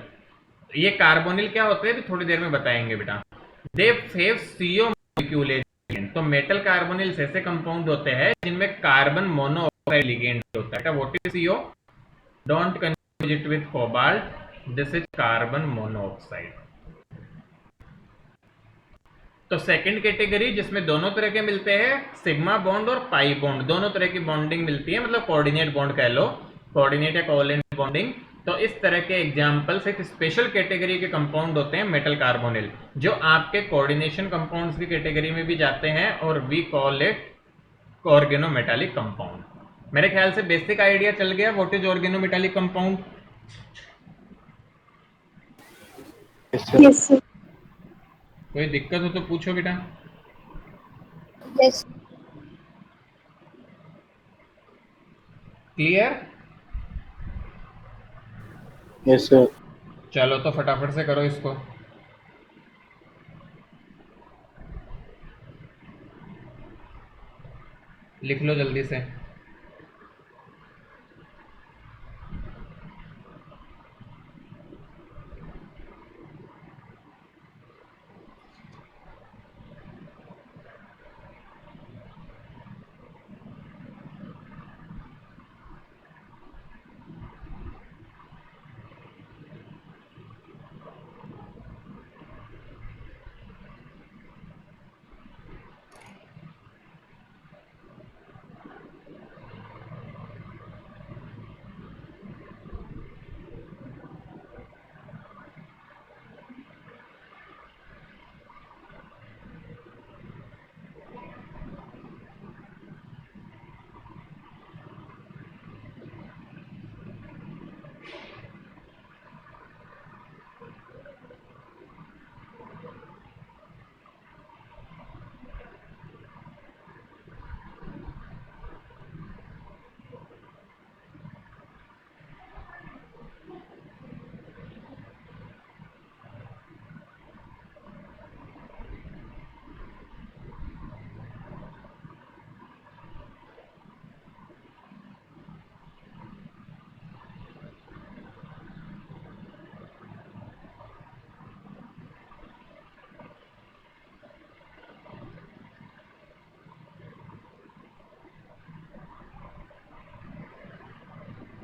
ये कार्बोनिल क्या होते हैं भी थोड़ी देर में बताएंगे बेटा। They have CO molecule ligand। तो मेटल कार्बोनिल्स ऐसे कंपाउंड होते हैं जिनमें कार्बन मोनोऑक्साइड लिगेंड होता है। What is CO? Don't confuse it with cobalt, this is carbon monoxide. तो सेकंड कैटेगरी जिसमें दोनों तरह के मिलते हैं, सिग्मा बॉन्ड और पाई बॉन्ड, दोनों तरह की बॉन्डिंग मिलती है, मतलब कोऑर्डिनेट बॉन्ड कह लो, कोऑर्डिनेट या कोवैलेंट बॉन्डिंग। तो इस तरह के एग्जांपल्स एक स्पेशल कैटेगरी के कंपाउंड होते हैं मेटल कार्बोनिल, जो आपके कोऑर्डिनेशन कंपाउंड्स की कैटेगरी में भी जाते हैं, और we call it organometallic compound. मेरे ख्याल से बेसिक आइडिया चल गया what is organometallic compound. Yes, sir. Yes, sir. कोई दिक्कत हो तो पूछो बेटा। Yes. क्लियर? Yes, sir. चलो तो फटाफट से करो इसको। लिख लो जल्दी से।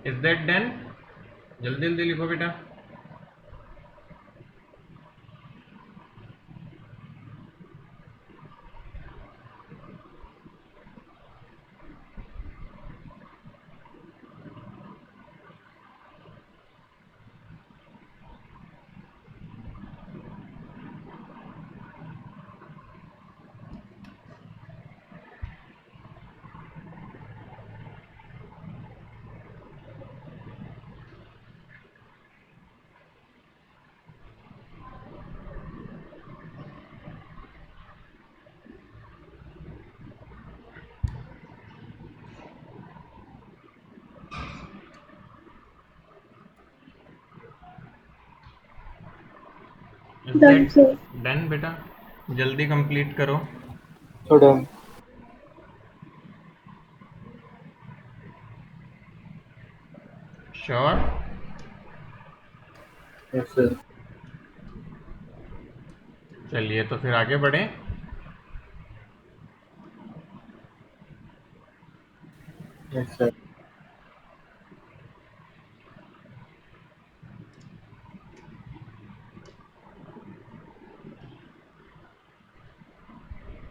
Is that done? जल्दी जल्दी लिखो बेटा। Done, sir. डन बेटा, जल्दी कंप्लीट करो। So done. Sure? Yes, sir. चलिए तो फिर आगे बढ़ें। Yes, sir.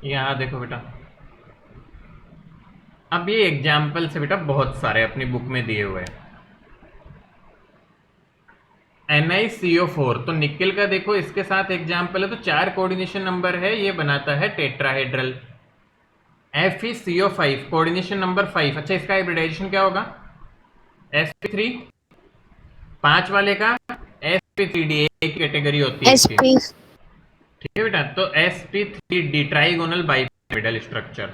यहाँ देखो बेटा, अब ये एग्जाम्पल से बेटा बहुत सारे अपनी बुक में दिए हुए हैं। NiCO4, तो निकेल का देखो इसके साथ एग्जाम्पल है, तो 4 कोऑर्डिनेशन नंबर है, ये बनाता है टेट्राहेड्रल। FeCO5 कोऑर्डिनेशन नंबर 5, अच्छा इसका हाइब्रिडाइजेशन क्या होगा? sp3, 5 वाले का sp3d, एक कैटेगरी होती है इसकी, SP ठीक है बेटा। तो sp3d ट्राइगोनल बाइपिरामिडल स्ट्रक्चर।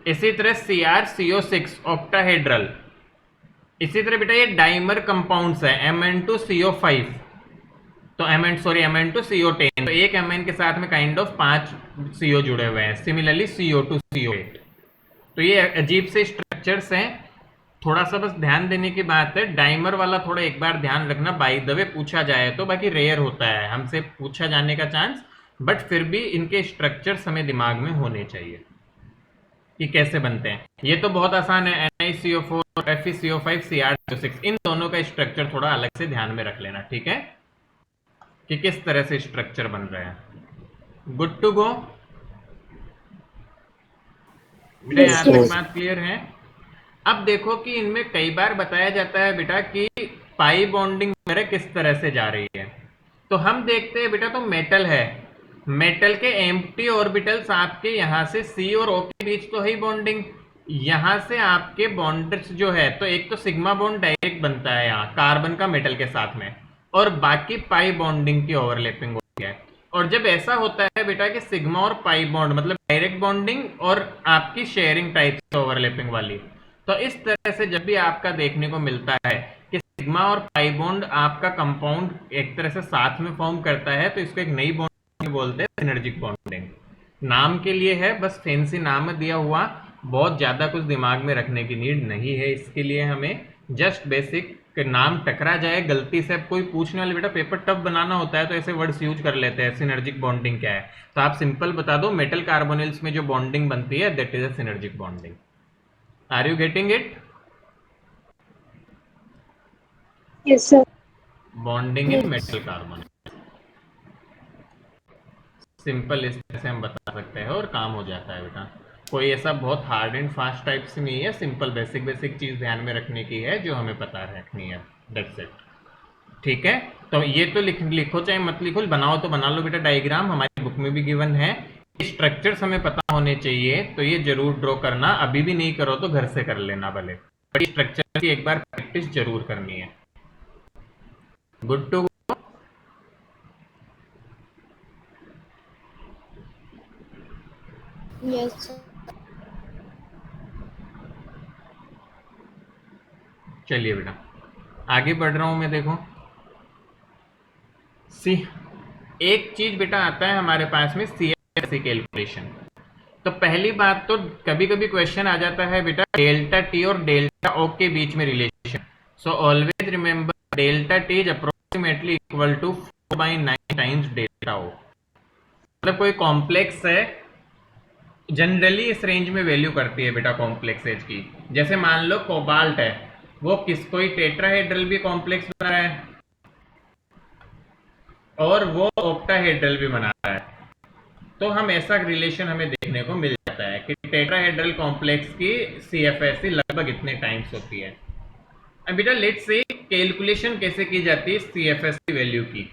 इसी तरह CrCO6 ऑक्टाहेड्रल। इसी तरह बेटा ये डाइमर कंपाउंड्स है, Mn2CO5, तो Mn2CO10, तो एक Mn के साथ में काइंड ऑफ 5 CO जुड़े हुए हैं। सिमिलरली CO2CO8, तो ये अजीब से स्ट्रक्चर्स हैं, थोड़ा सा बस ध्यान देने की बात है। डाइमर वाला थोड़ा एक बार ध्यान रखना, बाय द वे पूछा जाए तो, बाकी रेयर होता है हमसे पूछा जाने का चांस, बट फिर भी इनके स्ट्रक्चर्स हमें दिमाग में होने चाहिए कि कैसे बनते हैं। ये तो बहुत आसान है, NiCO4, FeCO5, CrCO6, इन दोनों का स्ट्रक्चर थोड़ा अलग से ध्यान में रख लेना, ठीक है, कि किस तरह से स्ट्रक्चर बन रहे हैं। गुड टू गो बेटा, Yes, यहाँ तक yes. बात क्लियर है? अब देखो कि इनमें कई बार बताया जाता है बेटा कि पाई बॉन्डिंग वगैरह किस तरह से जा रही है, तो हम देखते हैं बेटा, तो मेटल है, मेटल के एम्प्टी ऑर्बिटल्स आपके यहाँ से C और O के बीच तो है बॉन्डिंग, यहाँ से आपके बॉन्ड्स जो है, तो एक तो सिग्मा बॉन्ड डायरेक्ट बनता है यहाँ कार्बन का मेटल के साथ में, और बाकी पाई बॉन्डिंग की ओवरलैपिंग होती है। और जब ऐसा होता है बेटा कि सिग्मा और पाई बॉन्ड मतलब डायरेक्ट बॉन्डिंग और आपकी शेयरिंग टाइप से ओवरलैपिंग वाली, तो इस तरह से जब भी आपका देखने को मिलता है कि सिग्मा और पाई बॉन्ड आपका कंपाउंड एक तरह से साथ में फॉर्म करता है, तो इसको एक नई बॉन्डिंग बोलते हैं, सिनर्जिक बॉन्डिंग। नाम के लिए है, बस फैंसी नाम दिया हुआ, बहुत ज्यादा कुछ दिमाग में रखने की नीड नहीं है इसके लिए, हमें जस्ट बेसिक नाम टकरा जाए गलती से, अब कोई पूछने वाले बेटा पेपर टफ बनाना होता है तो ऐसे वर्ड्स यूज कर लेते हैं, सिनर्जिक बॉन्डिंग क्या है, तो आप सिंपल बता दो मेटल कार्बोनिल्स में जो बॉन्डिंग बनती है that is a synergic bonding. Are you getting it? Yes, sir. Bonding in Yes. Metal carbonyl, simple इस तरह से हम बता सकते हैं और काम हो जाता है बेटा। कोई ऐसा बहुत हार्ड एंड फास्ट टाइप से नहीं है, सिंपल बेसिक बेसिक चीज ध्यान में रखने की है जो हमें पता रखनी है, दैट्स इट, ठीक है। तो ये तो लिखो चाहे मत लिखो, बनाओ तो बना लो बेटा, डायग्राम हमारी बुक में भी गिवन है, स्ट्रक्चर्स हमें पता होने चाहिए, तो ये जरूर ड्रॉ करना, अभी भी नहीं करो तो घर से कर लेना भले, बट स्ट्रक्चर की एक बार प्रैक्टिस जरूर करनी है। Good to Yes, sir. चलिए बेटा आगे बढ़ रहा हूं मैं, देखो सी एक चीज बेटा आता है हमारे पास में CFSE कैलकुलेशन। तो पहली बात तो कभी कभी क्वेश्चन आ जाता है बेटा डेल्टा टी और डेल्टा ओ के बीच में relation, so always remember delta T is approximately equal to 4/9 times delta O. मतलब कोई कॉम्प्लेक्स है, जनरली इस रेंज में वैल्यू करती है बेटा कॉम्प्लेक्स एज की, जैसे मान लो कोबाल्ट है, वो किस कोई टेट्राहेड्रल भी कॉम्प्लेक्स बना रहा है और वो ऑक्टाहेड्रल भी बना रहा है, तो हम ऐसा रिलेशन हमें देखने को मिल जाता है कि टेट्राहेड्रल कॉम्प्लेक्स की CFSE लगभग इतने टाइम्स होती है। अब बेटा लेट्स से कैलकुलेशन कैसे की जाती है CFSE वैल्यू की,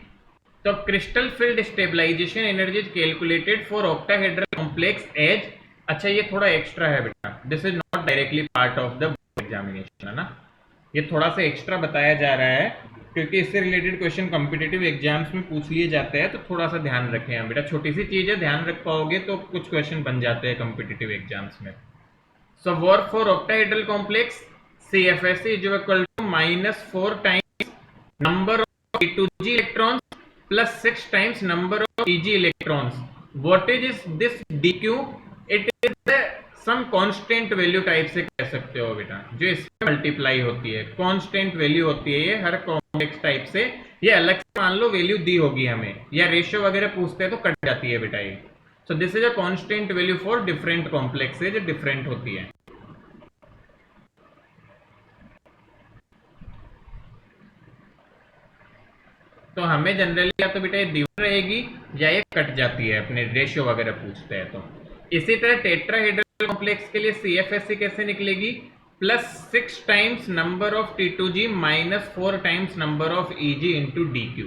तो crystal field stabilisation energy is calculated for octahedral complex as, अच्छा ये थोड़ा एक्स्ट्रा है बेटा, this is not directly part of the examination, है ना, ये थोड़ा सा एक्स्ट्रा बताया जा रहा है क्योंकि इससे रिलेटेड क्वेश्चन कॉम्पिटिटिव एग्जाम्स में पूछ लिए जाते हैं, तो थोड़ा सा ध्यान रखें हम बेटा, छोटी सी चीज है, ध्यान रख पाओगे तो कुछ क्वेश्चन बन जाते हैं कॉम्पिटिटिव एग्जाम्स में। So work for octahedral complex CFSE is equal to -4 times number of E2G electrons plus 6 times number of EG electrons. What is this DQ? It is some constant value type से कह सकते हो बेटा, जो इससे multiply होती है, constant value होती है ये हर कॉम्प्लेक्स टाइप से, ये अलग से मान लो वैल्यू दी होगी हमें, या रेशियो वगैरह पूछते हैं तो कट जाती है बेटा ये। सो this is a constant value for different complexes जो डिफरेंट होती है। तो हमें जनरली या तो बेटा ये दी रहेगी या ये कट जाती है, अपने रेशियो वगैरह पूछते हैं तो। इसी तरह टेट्राहेड्रल कॉम्प्लेक्स के लिए CFSE कैसे निकलेगी, +6 times number of T2G -4 times number of EG into DQ।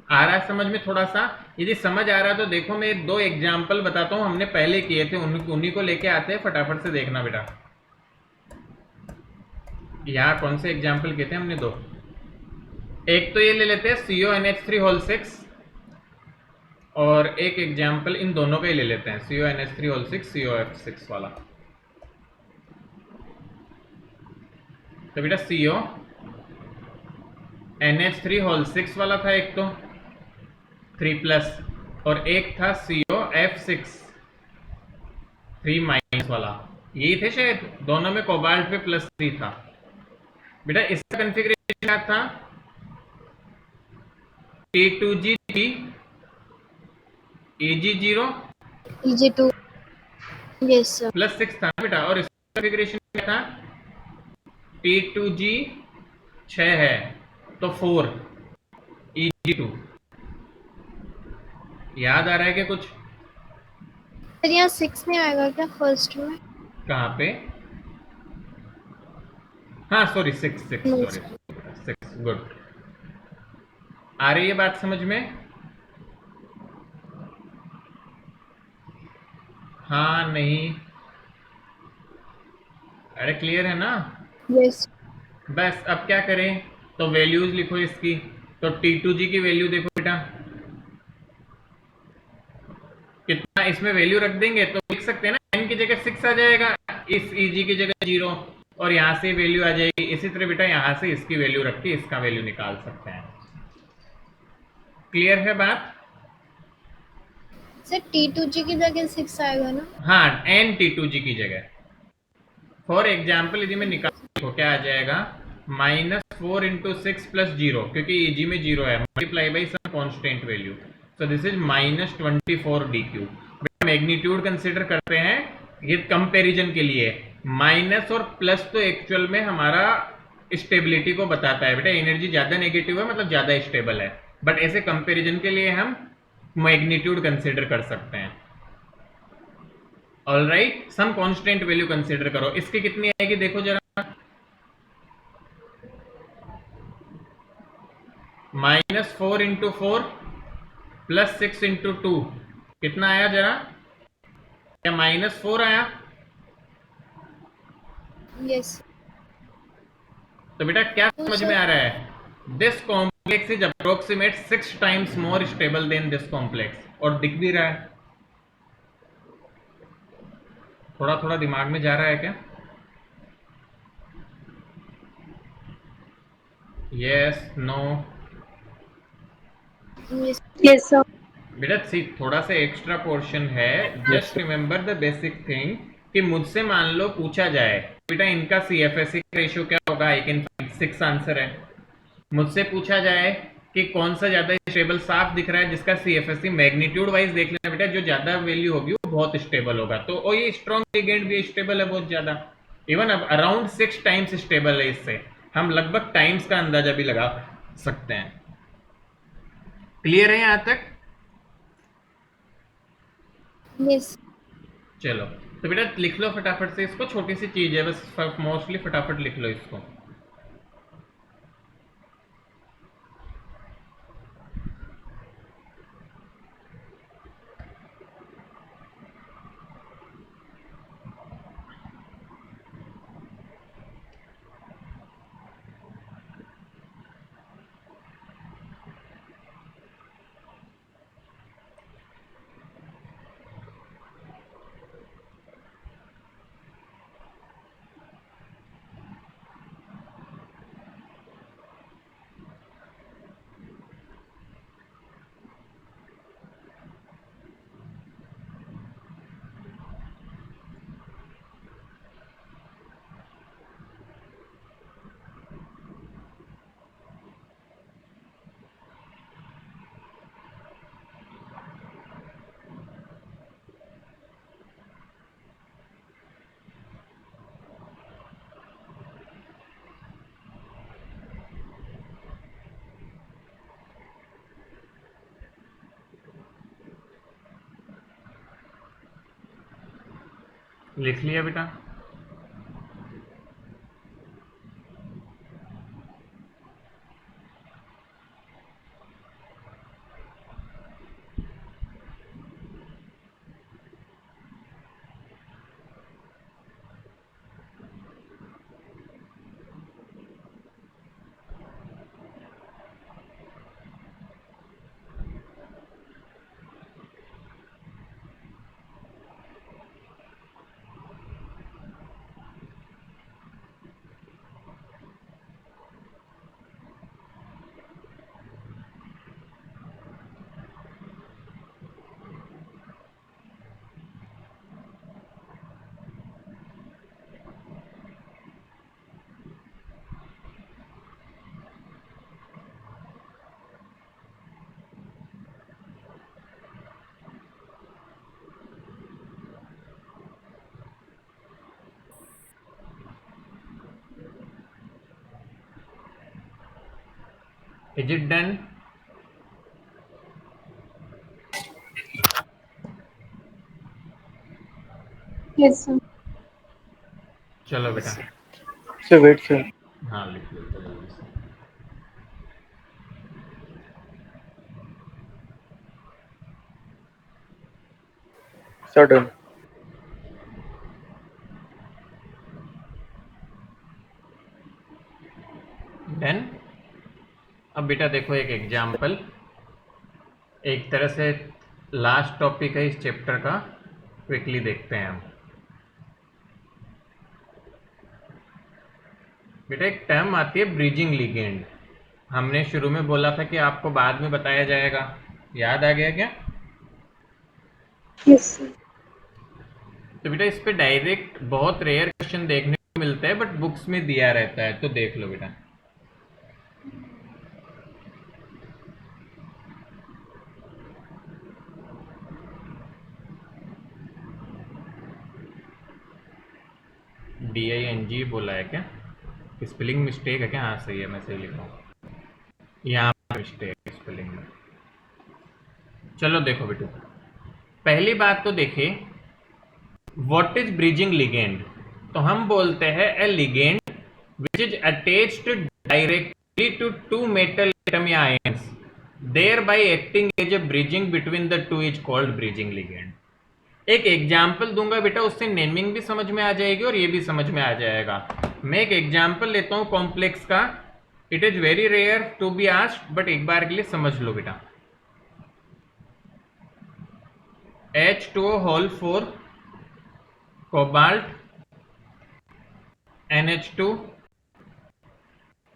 आ रहा है समझ में थोड़ा सा? यदि समझ आ रहा है तो देखो मैं 2 एग्जाम्पल बताता हूं, हमने पहले किए थे, उन्हीं को लेके आते हैं, फटाफट से देखना बेटा। यहाँ कौन से एग्जाम्पल किए थे हमने? 2। एक तो ये ले लेते हैं CONH3 6 और एक एग्जाम्पल इन दोनों का ही ले लेते हैं, CONH3 6 COF6 वाला। तो बेटा CONH3 6 वाला था एक तो 3+, और एक था COF6 3- वाला, यही थे शायद, दोनों में कोबाल्ट पे +3 था। बेटा इसका कॉन्फ़िगरेशन क्या था? T2G 3 EG 0 EG2 yes sir +6 था ना बेटा, और इसका कॉन्फ़िगरेशन क्या था? T2G 6 है तो 4 EG2। याद आ रहा है क्या कुछ? सर यहाँ 6 नहीं आएगा क्या फर्स्ट में? कहाँ पे? हाँ सॉरी 6 No, सॉरी 6, गुड। आ रही है बात समझ में? हाँ नहीं? अरे क्लियर है ना? yes बस अब क्या करें, तो वैल्यूज लिखो इसकी। तो T2G की वैल्यू देखो बेटा, कितना इसमें वैल्यू रख देंगे तो लिख सकते हैं ना, n की जगह 6 आ जाएगा, इस EG की जगह 0, और यहाँ से वैल्यू आ जाएगी। इसी तरह बेटा यहाँ से इसकी वैल्यू रख के इसका वैल्यू निकाल सकते हैं। क्लियर है बात? सर T2G की जगह 6 आएगा ना? हाँ, n T2G की जगह। फॉर एग्जाम्पल यदि मैं निकाल तो क्या आ जाएगा? -4 × 6 + 0, क्योंकि EG में 0 है, multiply by some constant value, so this is -24 DQ। Magnitude consider करते हैं ये कंपैरिजन के लिए। माइनस और प्लस तो एक्चुअल में हमारा स्टेबिलिटी को बताता है बेटा, एनर्जी ज्यादा नेगेटिव है मतलब ज्यादा स्टेबल है, बट ऐसे कंपैरिजन के लिए हम मैग्नीट्यूड कंसीडर कर सकते हैं। All right, some constant value consider करो। इसकी कितनी आएगी देखो जरा, -4 × 4 + 6 × 2 कितना आया जरा? क्या -4 आया? yes तो बेटा क्या तो समझ सर में आ रहा है? This complex is approximate 6 times more stable then this complex, और दिख भी रहा है। थोड़ा थोड़ा दिमाग में जा रहा है क्या? Yes no? yes yes sir. बेटा सी थोड़ा सा एक्स्ट्रा पोर्शन है, just remember the basic thing कि मुझसे मान लो पूछा जाए बेटा इनका CFSE का रेशियो क्या होगा, आई कैन फाइंड 6 आंसर है। मुझसे पूछा जाए कि कौन सा ज्यादा स्टेबल, साफ दिख रहा है जिसका CFSE मैग्नीट्यूड वाइज देख लेना बेटा, जो ज्यादा वैल्यू होगी वो बहुत स्टेबल होगा, तो और ये स्ट्रॉन्ग लिगेंड भी स्टेबल है बहुत ज्यादा, इवन अब अराउंड 6 टाइम्स स्टेबल है। इससे हम लगभग टाइम्स का अंदाजा भी लगा सकते हैं। क्लियर है यहां तक? yes चलो तो बेटा लिख लो फटाफट से इसको, छोटी सी चीज है बस, मोस्टली फटाफट लिख लो इसको। लिख लिया बेटा? Is it done? Yes, sir. चलो बेटा, Sir, wait, sir. हाँ लिख लेते हैं जल्दी से। Sir, done. डन। अब बेटा देखो एक एग्जाम्पल, एक तरह से लास्ट टॉपिक है इस चैप्टर का, क्विकली देखते हैं हम। बेटा एक टर्म आती है ब्रिजिंग लिगेंड, हमने शुरू में बोला था कि आपको बाद में बताया जाएगा, याद आ गया क्या? Yes, sir. तो बेटा इस पे डायरेक्ट बहुत रेयर क्वेश्चन देखने को मिलता है, बट बुक्स में दिया रहता है, तो देख लो बेटा। DING बोला है क्या? स्पेलिंग मिस्टेक है क्या? हाँ सही है, मैं सही लिख रहा हूँ, यहाँ पे मिस्टेक है स्पेलिंग में। चलो देखो बेटू, पहली बात तो देखिए व्हाट इज ब्रिजिंग लिगेंड। तो हम बोलते हैं a ligand which is attached directly to to metal atom या ions, thereby acting as a bridging between the two is called bridging ligand। एक एग्जाम्पल दूंगा बेटा, उससे नेमिंग भी समझ में आ जाएगी और ये भी समझ में आ जाएगा। मैं एक एग्जाम्पल लेता हूं कॉम्प्लेक्स का, it is very rare to be asked, but एक बार के लिए समझ लो बेटा। H2O whole 4 cobalt NH2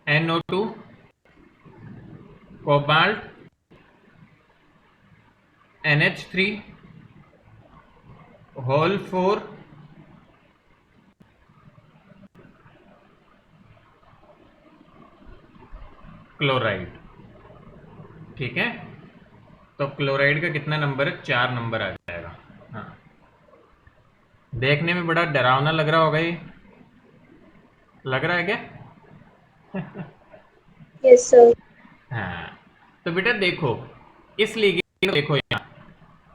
NO2 cobalt NH3 whole 4 chloride. ठीक है, तो क्लोराइड का कितना नंबर है? 4 नंबर आ जाएगा। हाँ, देखने में बड़ा डरावना लग रहा होगा ये, लग रहा है क्या? Yes, sir. हाँ, तो बेटा देखो इस लिगेंड को देखो, यहाँ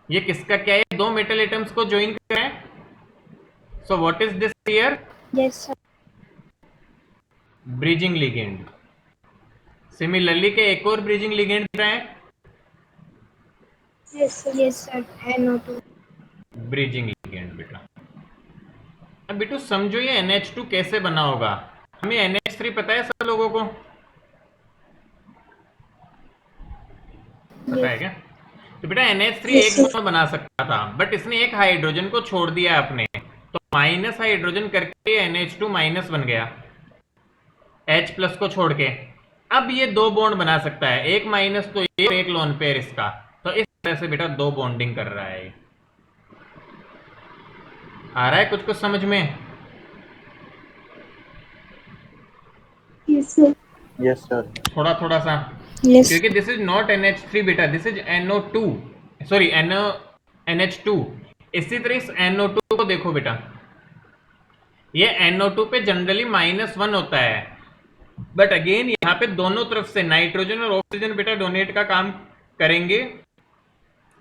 ये किसका क्या है? दो मेटल एटम्स को ज्वाइन कर रहे हैं। So what is this here? Yes, sir. Bridging ligand. Similarly के एक और ब्रिजिंग लिगेंड दिख रहा है, Yes, sir. Yes, sir. NO2. Bridging ligand बेटा। अब बेटू समझो ये NH2 कैसे बना होगा। हमें NH3 पता है सब लोगों को, पता है क्या? तो बेटा NH3 Yes, एक sir. बॉन्ड बना सकता था, बट इसने एक हाइड्रोजन को छोड़ दिया अपने, तो माइनस हाइड्रोजन करके NH2 माइनस बन गया, H प्लस को छोड़ के। अब ये दो बॉन्ड बना सकता है, एक माइनस तो ये, एक लोन पेयर इसका। तो इस तरह से बेटा दो बॉन्डिंग कर रहा है। आ रहा है कुछ कुछ समझ में? Yes, sir. Yes, sir. थोड़ा थोड़ा सा, Yes. क्योंकि दिस इज नॉट NH3 बेटा, this is NO2, sorry NH2। इसी तरह इस NO2 को देखो बेटा, ये NO2 पे जनरली -1 होता है, बट अगेन यहाँ पे दोनों तरफ से नाइट्रोजन और ऑक्सीजन बेटा डोनेट का काम करेंगे,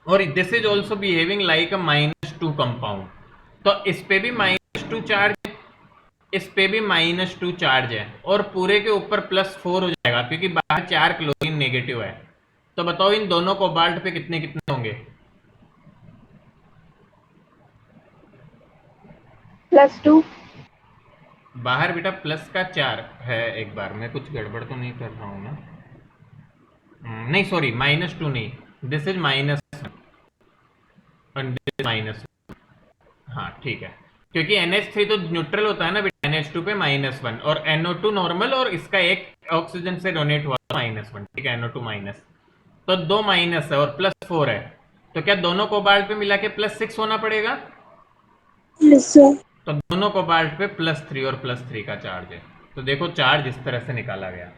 और this is also behaving like a -2 compound. तो इस पे भी -2 चार्ज, इस पे भी -2 चार्ज है, और पूरे के ऊपर +4 हो जाएगा, क्योंकि बाहर 4 क्लोरीन नेगेटिव है। तो बताओ इन दोनों कोबाल्ट पे कितने कितने होंगे? +2. बाहर बेटा प्लस का 4 है। एक बार मैं कुछ गड़बड़ तो नहीं कर रहा हूँ ना? नहीं सॉरी, -2 नहीं, दिस इज -1 और दिस इज -1। हाँ ठीक है, क्योंकि NH3 तो न्यूट्रल होता है ना बेटा, NH2 पे -1 और NO2 नॉर्मल, और इसका एक ऑक्सीजन से डोनेट हुआ -1। ठीक है, NO2 माइनस, तो दो माइनस है और +4 है, तो क्या दोनों कोबाल्ट पे मिला के +6 होना पड़ेगा? Yes, sir. तो दोनों कोबाल्ट पे +3 और +3 का चार्ज है। तो देखो चार्ज इस तरह से निकाला गया।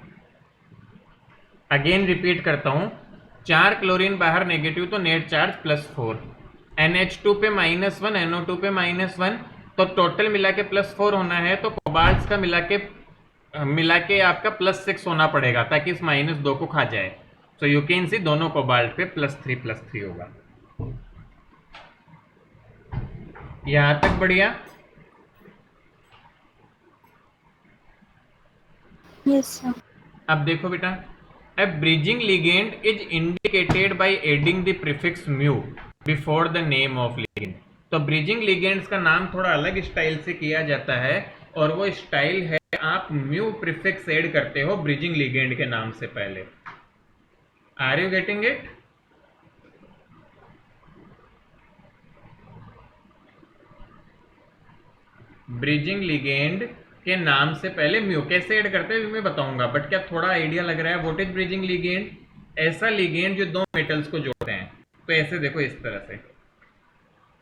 अगेन रिपीट करता हूं, 4 क्लोरीन बाहर नेगेटिव, तो नेट चार्ज +4, NH2 पे -1, NO2 पे -1, तो टोटल मिला के +4 होना है। तो कोबाल्ट्स का मिला के मिला के आपका +6 होना पड़ेगा ताकि इस -2 को खा जाए। सो यू कैन सी दोनों कोबाल्ट पे +3 होगा। यहां तक बढ़िया। Yes sir. अब देखो बेटा, a bridging ligand is indicated by adding the prefix mu before the name of ligand. तो ब्रिजिंग लिगेंड्स का नाम थोड़ा अलग स्टाइल से किया जाता है और वो स्टाइल है आप म्यू प्रीफिक्स ऐड करते हो ब्रिजिंग लिगेंड के नाम से पहले। Are you getting it? Bridging ligand के नाम से पहले म्यू कैसे ऐड करते हैं मैं बताऊंगा, बट क्या थोड़ा आइडिया लग रहा है? What is bridging ligand? ऐसा लिगेंड जो दो मेटल्स को जोड़ते हैं। तो ऐसे देखो, इस तरह से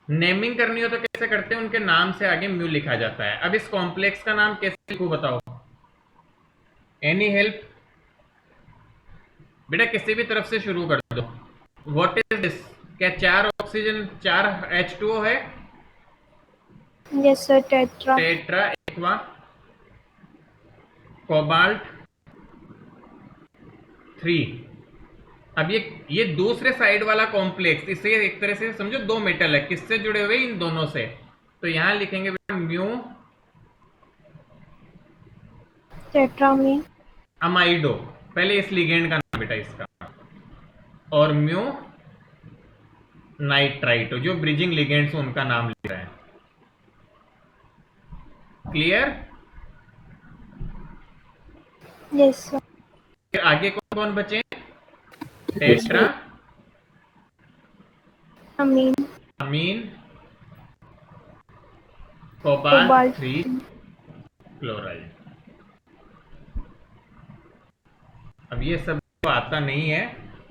नेमिंग करनी हो तो कैसे करते हैं? उनके नाम से आगे म्यू लिखा जाता है। अब इस कॉम्प्लेक्स का नाम कैसे लिखूं बताओ? Any help? बेटा किसी भी तरफ से शुरू कर दो। What is this? क्या 4 ऑक्सीजन 4 H2O है? Yes sir, tetra. Tetra aqua cobalt 3। अब ये दूसरे साइड वाला कॉम्प्लेक्स, इसे एक तरह से समझो दो मेटल है, किससे जुड़े हुए? इन दोनों से। तो यहां लिखेंगे बेटा म्यू टेट्रामीन। अमाइडो, पहले इस लिगेंड का नाम बेटा इसका, और म्यू नाइट्राइटो जो ब्रिजिंग लिगेंड्स उनका नाम लिख रहे हैं। क्लियर? Yes sir. फिर आगे कौन कौन बचे? Tetra amine. अमीन कोबाल्ट कोबाल्ट 3 क्लोराइड। अब ये सब तो आता नहीं है,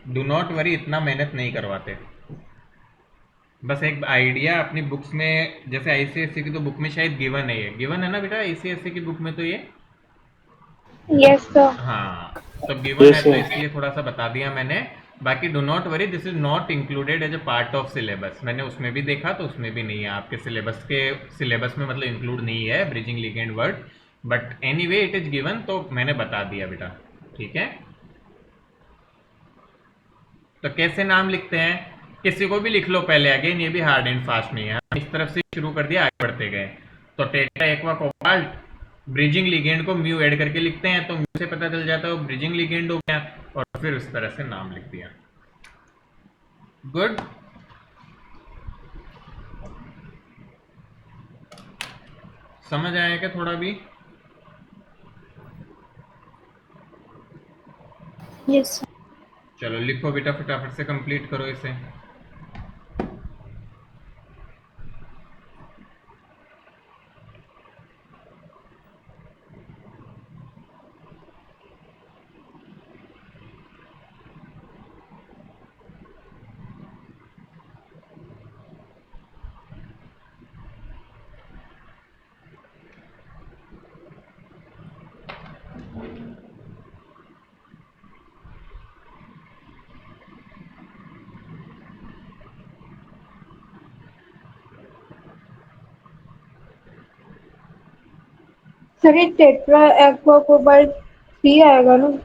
डू नॉट वरी, इतना मेहनत नहीं करवाते। बस एक आइडिया अपनी बुक्स में, जैसे आईसीएससी की तो बुक में शायद गिवन है, ये गिवन है ना बेटा आईसीएससी की बुक में तो ये। Yes sir. हाँ, तो गिवन Yes, है तो sir. इसलिए थोड़ा सा बता दिया मैंने। बाकी do not worry, this is not included as a part of syllabus. मैंने उसमें भी देखा तो उसमें भी नहीं है, आपके सिलेबस में मतलब इंक्लूड नहीं है bridging ligand word, but anyway it is given, तो मैंने बता दिया बेटा। ठीक है, तो कैसे नाम लिखते हैं? किसी को भी लिख लो पहले, अगेन ये भी हार्ड एंड फास्ट नहीं है, इस तरफ से शुरू कर दिया, आगे बढ़ते गए। तो tetra aqua cobalt bridging ligand को म्यू ऐड करके लिखते हैं, तो म्यू से पता चल जाता है वो ब्रिजिंग लिगेंड हो गया, और फिर उस तरह से नाम लिख दिया। गुड। समझ आया क्या थोड़ा भी? Yes sir. चलो लिखो बेटा, फटाफट से कंप्लीट करो इसे। सर ये टेट्रा एक्वा कोबाल्ट 3 आएगा ना?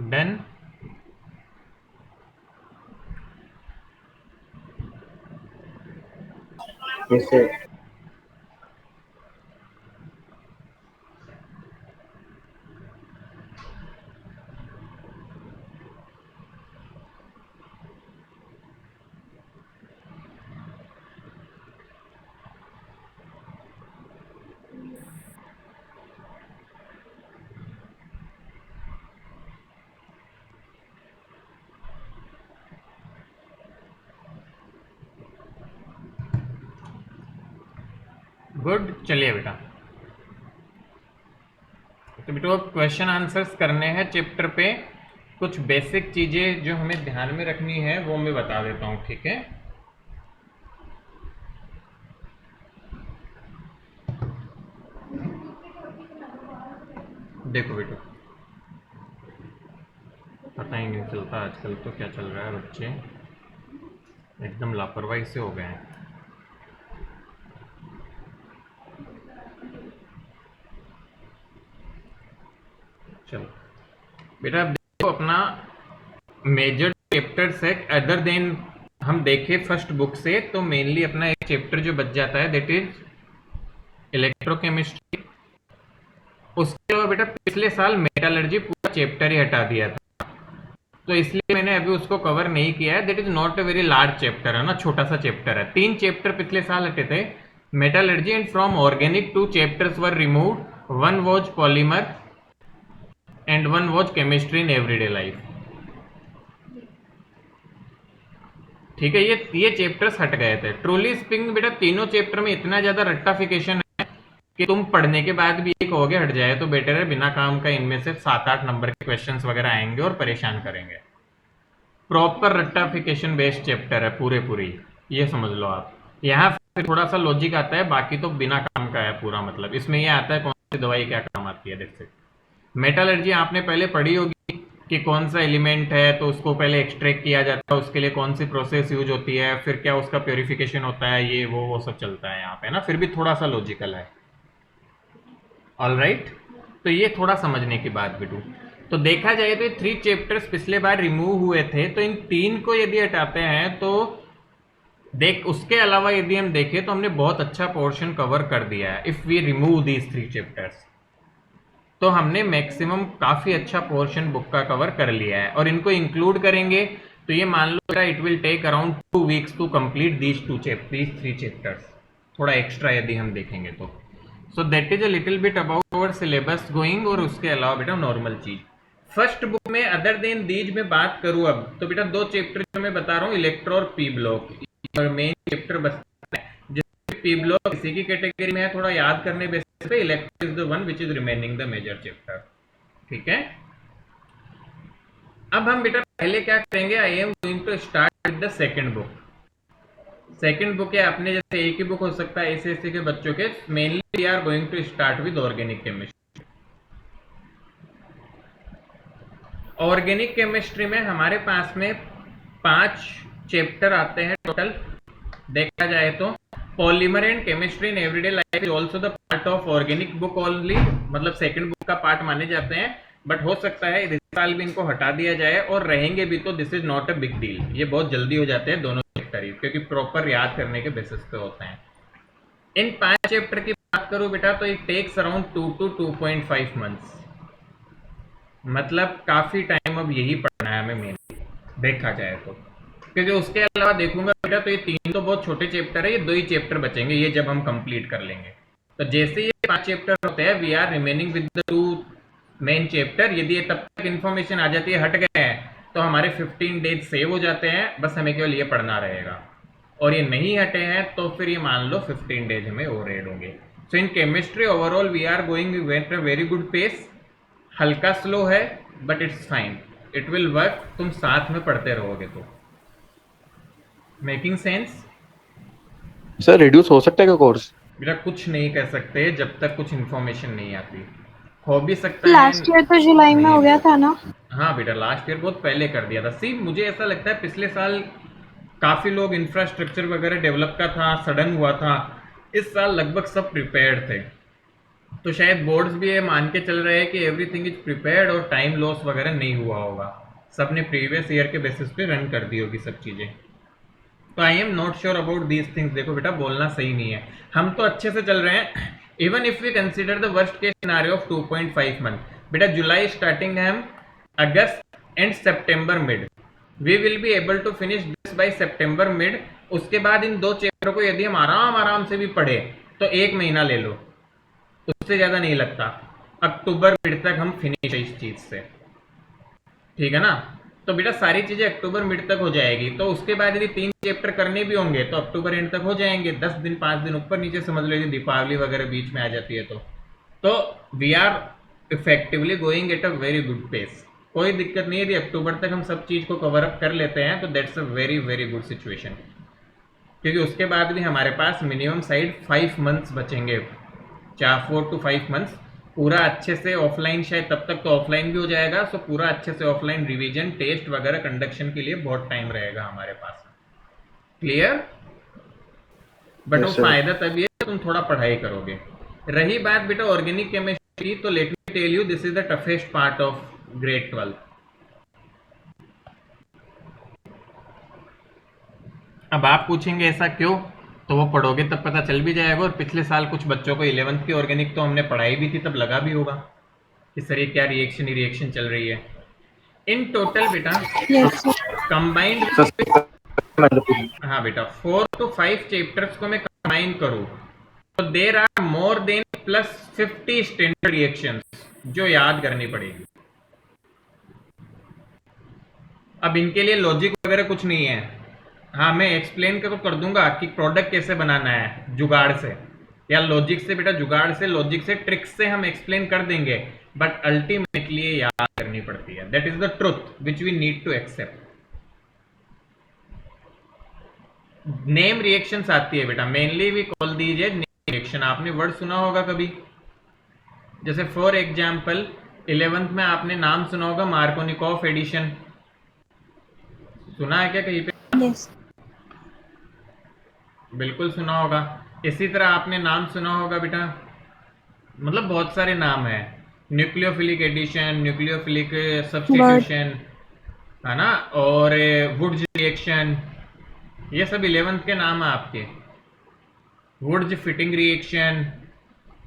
डन। Yes, sir. गुड, चलिए बेटा। तो बेटा क्वेश्चन आंसर्स करने हैं चैप्टर पे। कुछ बेसिक चीज़ें जो हमें ध्यान में रखनी है वो मैं बता देता हूँ, ठीक है। देखो बेटा, पता ही नहीं चलता आजकल तो क्या चल रहा है, बच्चे एकदम लापरवाही से हो गए हैं। चलो बेटा, अब देखो अपना मेजर चैप्टर से अदर देन हम देखें फर्स्ट बुक से, तो मेनली अपना एक चैप्टर जो बच जाता है दैट इज इलेक्ट्रोकेमिस्ट्री। उसके अलावा बेटा पिछले साल मेटालर्जी पूरा चैप्टर ही हटा दिया था, तो इसलिए मैंने अभी उसको कवर नहीं किया है। That is not a very large chapter, है ना, छोटा सा चैप्टर है। 3 चैप्टर पिछले साल हटे थे, metallurgy and from organic 2 chapters were removed, 1 was polymer and 1 was chemistry in everyday life. ठीक है, ये चैप्टर्स हट गए थे। ट्रूली स्पीकिंग बेटा तीनों चैप्टर में इतना ज्यादा रट्टाफिकेशन है कि तुम पढ़ने के बाद भी ये कहोगे हट जाए तो बेटर है, बिना काम का इनमें से 7-8 नंबर के क्वेश्चंस वगैरह आएंगे और परेशान करेंगे। प्रॉपर रट्टाफिकेशन बेस्ड चैप्टर है पूरी, ये समझ लो आप। यहाँ फिर थोड़ा सा लॉजिक आता है, बाकी तो बिना काम का है पूरा। मतलब इसमें ये आता है कौन सी दवाई क्या काम आती है। देखते मेटालर्जी आपने पहले पढ़ी होगी कि कौन सा एलिमेंट है तो उसको पहले एक्सट्रैक्ट किया जाता है, उसके लिए कौन सी प्रोसेस यूज होती है, फिर क्या उसका प्योरिफिकेशन होता है, ये वो सब चलता है यहाँ पे ना। फिर भी थोड़ा सा लॉजिकल है। ऑलराइट, तो ये थोड़ा समझने की बात बेटू। तो देखा जाए तो ये 3 चैप्टर्स पिछले बार रिमूव हुए थे, तो इन 3 को यदि हटाते हैं तो देख, उसके अलावा यदि हम देखें तो हमने बहुत अच्छा पोर्शन कवर कर दिया है। If we remove these 3 chapters तो हमने मैक्सिमम काफी अच्छा पोर्शन बुक का कवर कर लिया है। और इनको इंक्लूड करेंगे तो ये मान लो it will take around 2 weeks to complete these 3 chapters, थोड़ा एक्स्ट्रा यदि हम देखेंगे तो। So that is a little bit about our syllabus going. और उसके अलावा बेटा नॉर्मल चीज फर्स्ट बुक में अदर देन दीज में बात करूं अब तो बेटा 2 चैप्टर जो मैं बता रहा हूँ, इलेक्ट्रो और पी ब्लॉक, और मेन चैप्टर बचता है जिसमें पी ब्लॉक इसी की कैटेगरी में है। थोड़ा याद करने बेसिस पे electro is the one which is remaining the major chapter, ठीक है। अब हम बेटा पहले क्या करेंगे, I am going to start with the second book. Second book है अपने जैसे एक ही बुक हो सकता है एसएससी के बच्चों के। Mainly we are going to start with organic chemistry. Organic chemistry में हमारे पास में 5 चैप्टर आते हैं टोटल देखा जाए तो। Polymer and chemistry in everyday life is also the part of organic book only, मतलब सेकंड बुक का पार्ट माने जाते हैं। बट हो सकता है इस साल भी इनको हटा दिया जाए, और रहेंगे भी तो this is not a big deal, ये बहुत जल्दी हो जाते हैं दोनों चैप्टर ही, क्योंकि प्रॉपर याद करने के बेसिस पे होते हैं। इन 5 चैप्टर की बात करूं बेटा तो it takes around 2 to 2.5 months, मतलब काफी टाइम अब यही पढ़ना है हमें मेनली देखा जाए तो। क्योंकि उसके अलावा देखूंगा बेटा तो ये 3 तो बहुत छोटे चैप्टर है, ये 2 ही चैप्टर बचेंगे, ये जब हम कंप्लीट कर लेंगे। तो जैसे ये 5 चैप्टर होते हैं we are remaining with the 2 main chapter. यदि ये तब तक इन्फॉर्मेशन आ जाती है हट गए हैं तो हमारे 15 डेज सेव हो जाते हैं, बस हमें केवल ये पढ़ना रहेगा। और ये नहीं हटे हैं तो फिर ये मान लो 15 डेज हमें और ऐड होंगे। So in chemistry overall we are going with a very good pace. हल्का स्लो है but it's fine, it will work, तुम साथ में पढ़ते रहोगे तो। Making sense? सर रिड्यूस हो सकता है क्या कोर्स? बेटा कुछ नहीं कर सकते जब तक कुछ इन्फॉर्मेशन नहीं आती। हो भी सकता लास्ट ईयर तो जुलाई में हो गया था ना। हाँ बेटा लास्ट ईयर बहुत पहले कर दिया था। सी मुझे ऐसा लगता है पिछले साल काफी लोग इंफ्रास्ट्रक्चर वगैरह डेवलप का था, सडन हुआ था। इस साल लगभग सब प्रिपेयर्ड थे, तो शायद बोर्ड्स भी ये मान के चल रहे हैं कि एवरीथिंग इज प्रिपेयर्ड और टाइम लॉस वगैरह नहीं हुआ होगा, सबने प्रीवियस ईयर के बेसिस पे रन कर दी होगी सब चीज़ें। तो I am not sure about these things. देखो बेटा बोलना सही नहीं है, हम तो अच्छे से चल रहे हैं। Even if we consider the worst case scenario of 2.5 month, बेटा जुलाई स्टार्टिंग है, हम अगस्त एंड सितंबर mid, we will be able to finish this by सितंबर मिड। उसके बाद इन 2 चैप्टर को यदि हम आराम से भी पढ़े तो 1 महीना ले लो, उससे ज्यादा नहीं लगता। अक्टूबर मिड तक हम फिनिश है इस चीज से, ठीक है ना। तो बेटा सारी चीजें अक्टूबर मिड तक हो जाएगी, तो उसके बाद यदि 3 चैप्टर करने भी होंगे तो अक्टूबर एंड तक हो जाएंगे। 10 दिन 5 दिन ऊपर नीचे समझ लो, यदि दीपावली वगैरह बीच में आ जाती है तो we are effectively going at a very good pace. कोई दिक्कत नहीं है, यदि अक्टूबर तक हम सब चीज को कवर अप कर लेते हैं तो that's a very very good situation, क्योंकि उसके बाद भी हमारे पास मिनिमम साइड 5 मंथ्स बचेंगे, 4 to 5 मंथ्स पूरा अच्छे से ऑफलाइन, शायद तब तक तो ऑफलाइन भी हो जाएगा। सो पूरा अच्छे से ऑफलाइन रिवीजन टेस्ट वगैरह कंडक्शन के लिए बहुत टाइम रहेगा हमारे पास। क्लियर? बट वो फायदा तभी है तुम थोड़ा पढ़ाई करोगे। रही बात बेटा ऑर्गेनिक केमिस्ट्री, तो let me tell you this is the toughest part of grade 12। अब आप पूछेंगे ऐसा क्यों, तो वो पढ़ोगे तब पता चल भी जाएगा। और पिछले साल कुछ बच्चों को 11th की ऑर्गेनिक तो हमने पढ़ाई भी थी, तब लगा भी होगा कि सर ये क्या रिएक्शन चल रही है। इन टोटल बेटा कंबाइंड, हाँ बेटा 4 to 5 चैप्टर्स को मैं कंबाइन करूं तो there are more than +50 standard reactions जो याद करनी पड़ेगी। अब इनके लिए लॉजिक वगैरह कुछ नहीं है, हाँ मैं एक्सप्लेन कर दूंगा कि प्रोडक्ट कैसे बनाना है जुगाड़ से या लॉजिक से। बेटा जुगाड़ से, लॉजिक से, ट्रिक्स से हम एक्सप्लेन कर देंगे, बट अल्टीमेटली ये याद करनी पड़ती है। That is the truth which we need to accept. Name reactions आती है बेटा, mainly we call these as name reaction. आपने वर्ड सुना होगा कभी, जैसे फॉर एग्जाम्पल 11th में आपने नाम सुना होगा मार्कोनिकॉफ एडिशन, सुना है क्या कहीं पे? Yes. बिल्कुल सुना होगा। इसी तरह आपने नाम सुना होगा बेटा, मतलब बहुत सारे नाम है, न्यूक्लियोफिलिक एडिशन, न्यूक्लियोफिलिक सब्स्टिट्यूशन, है ना, और वुड्स रिएक्शन, ये सब 11th के नाम है आपके। Woods fitting reaction,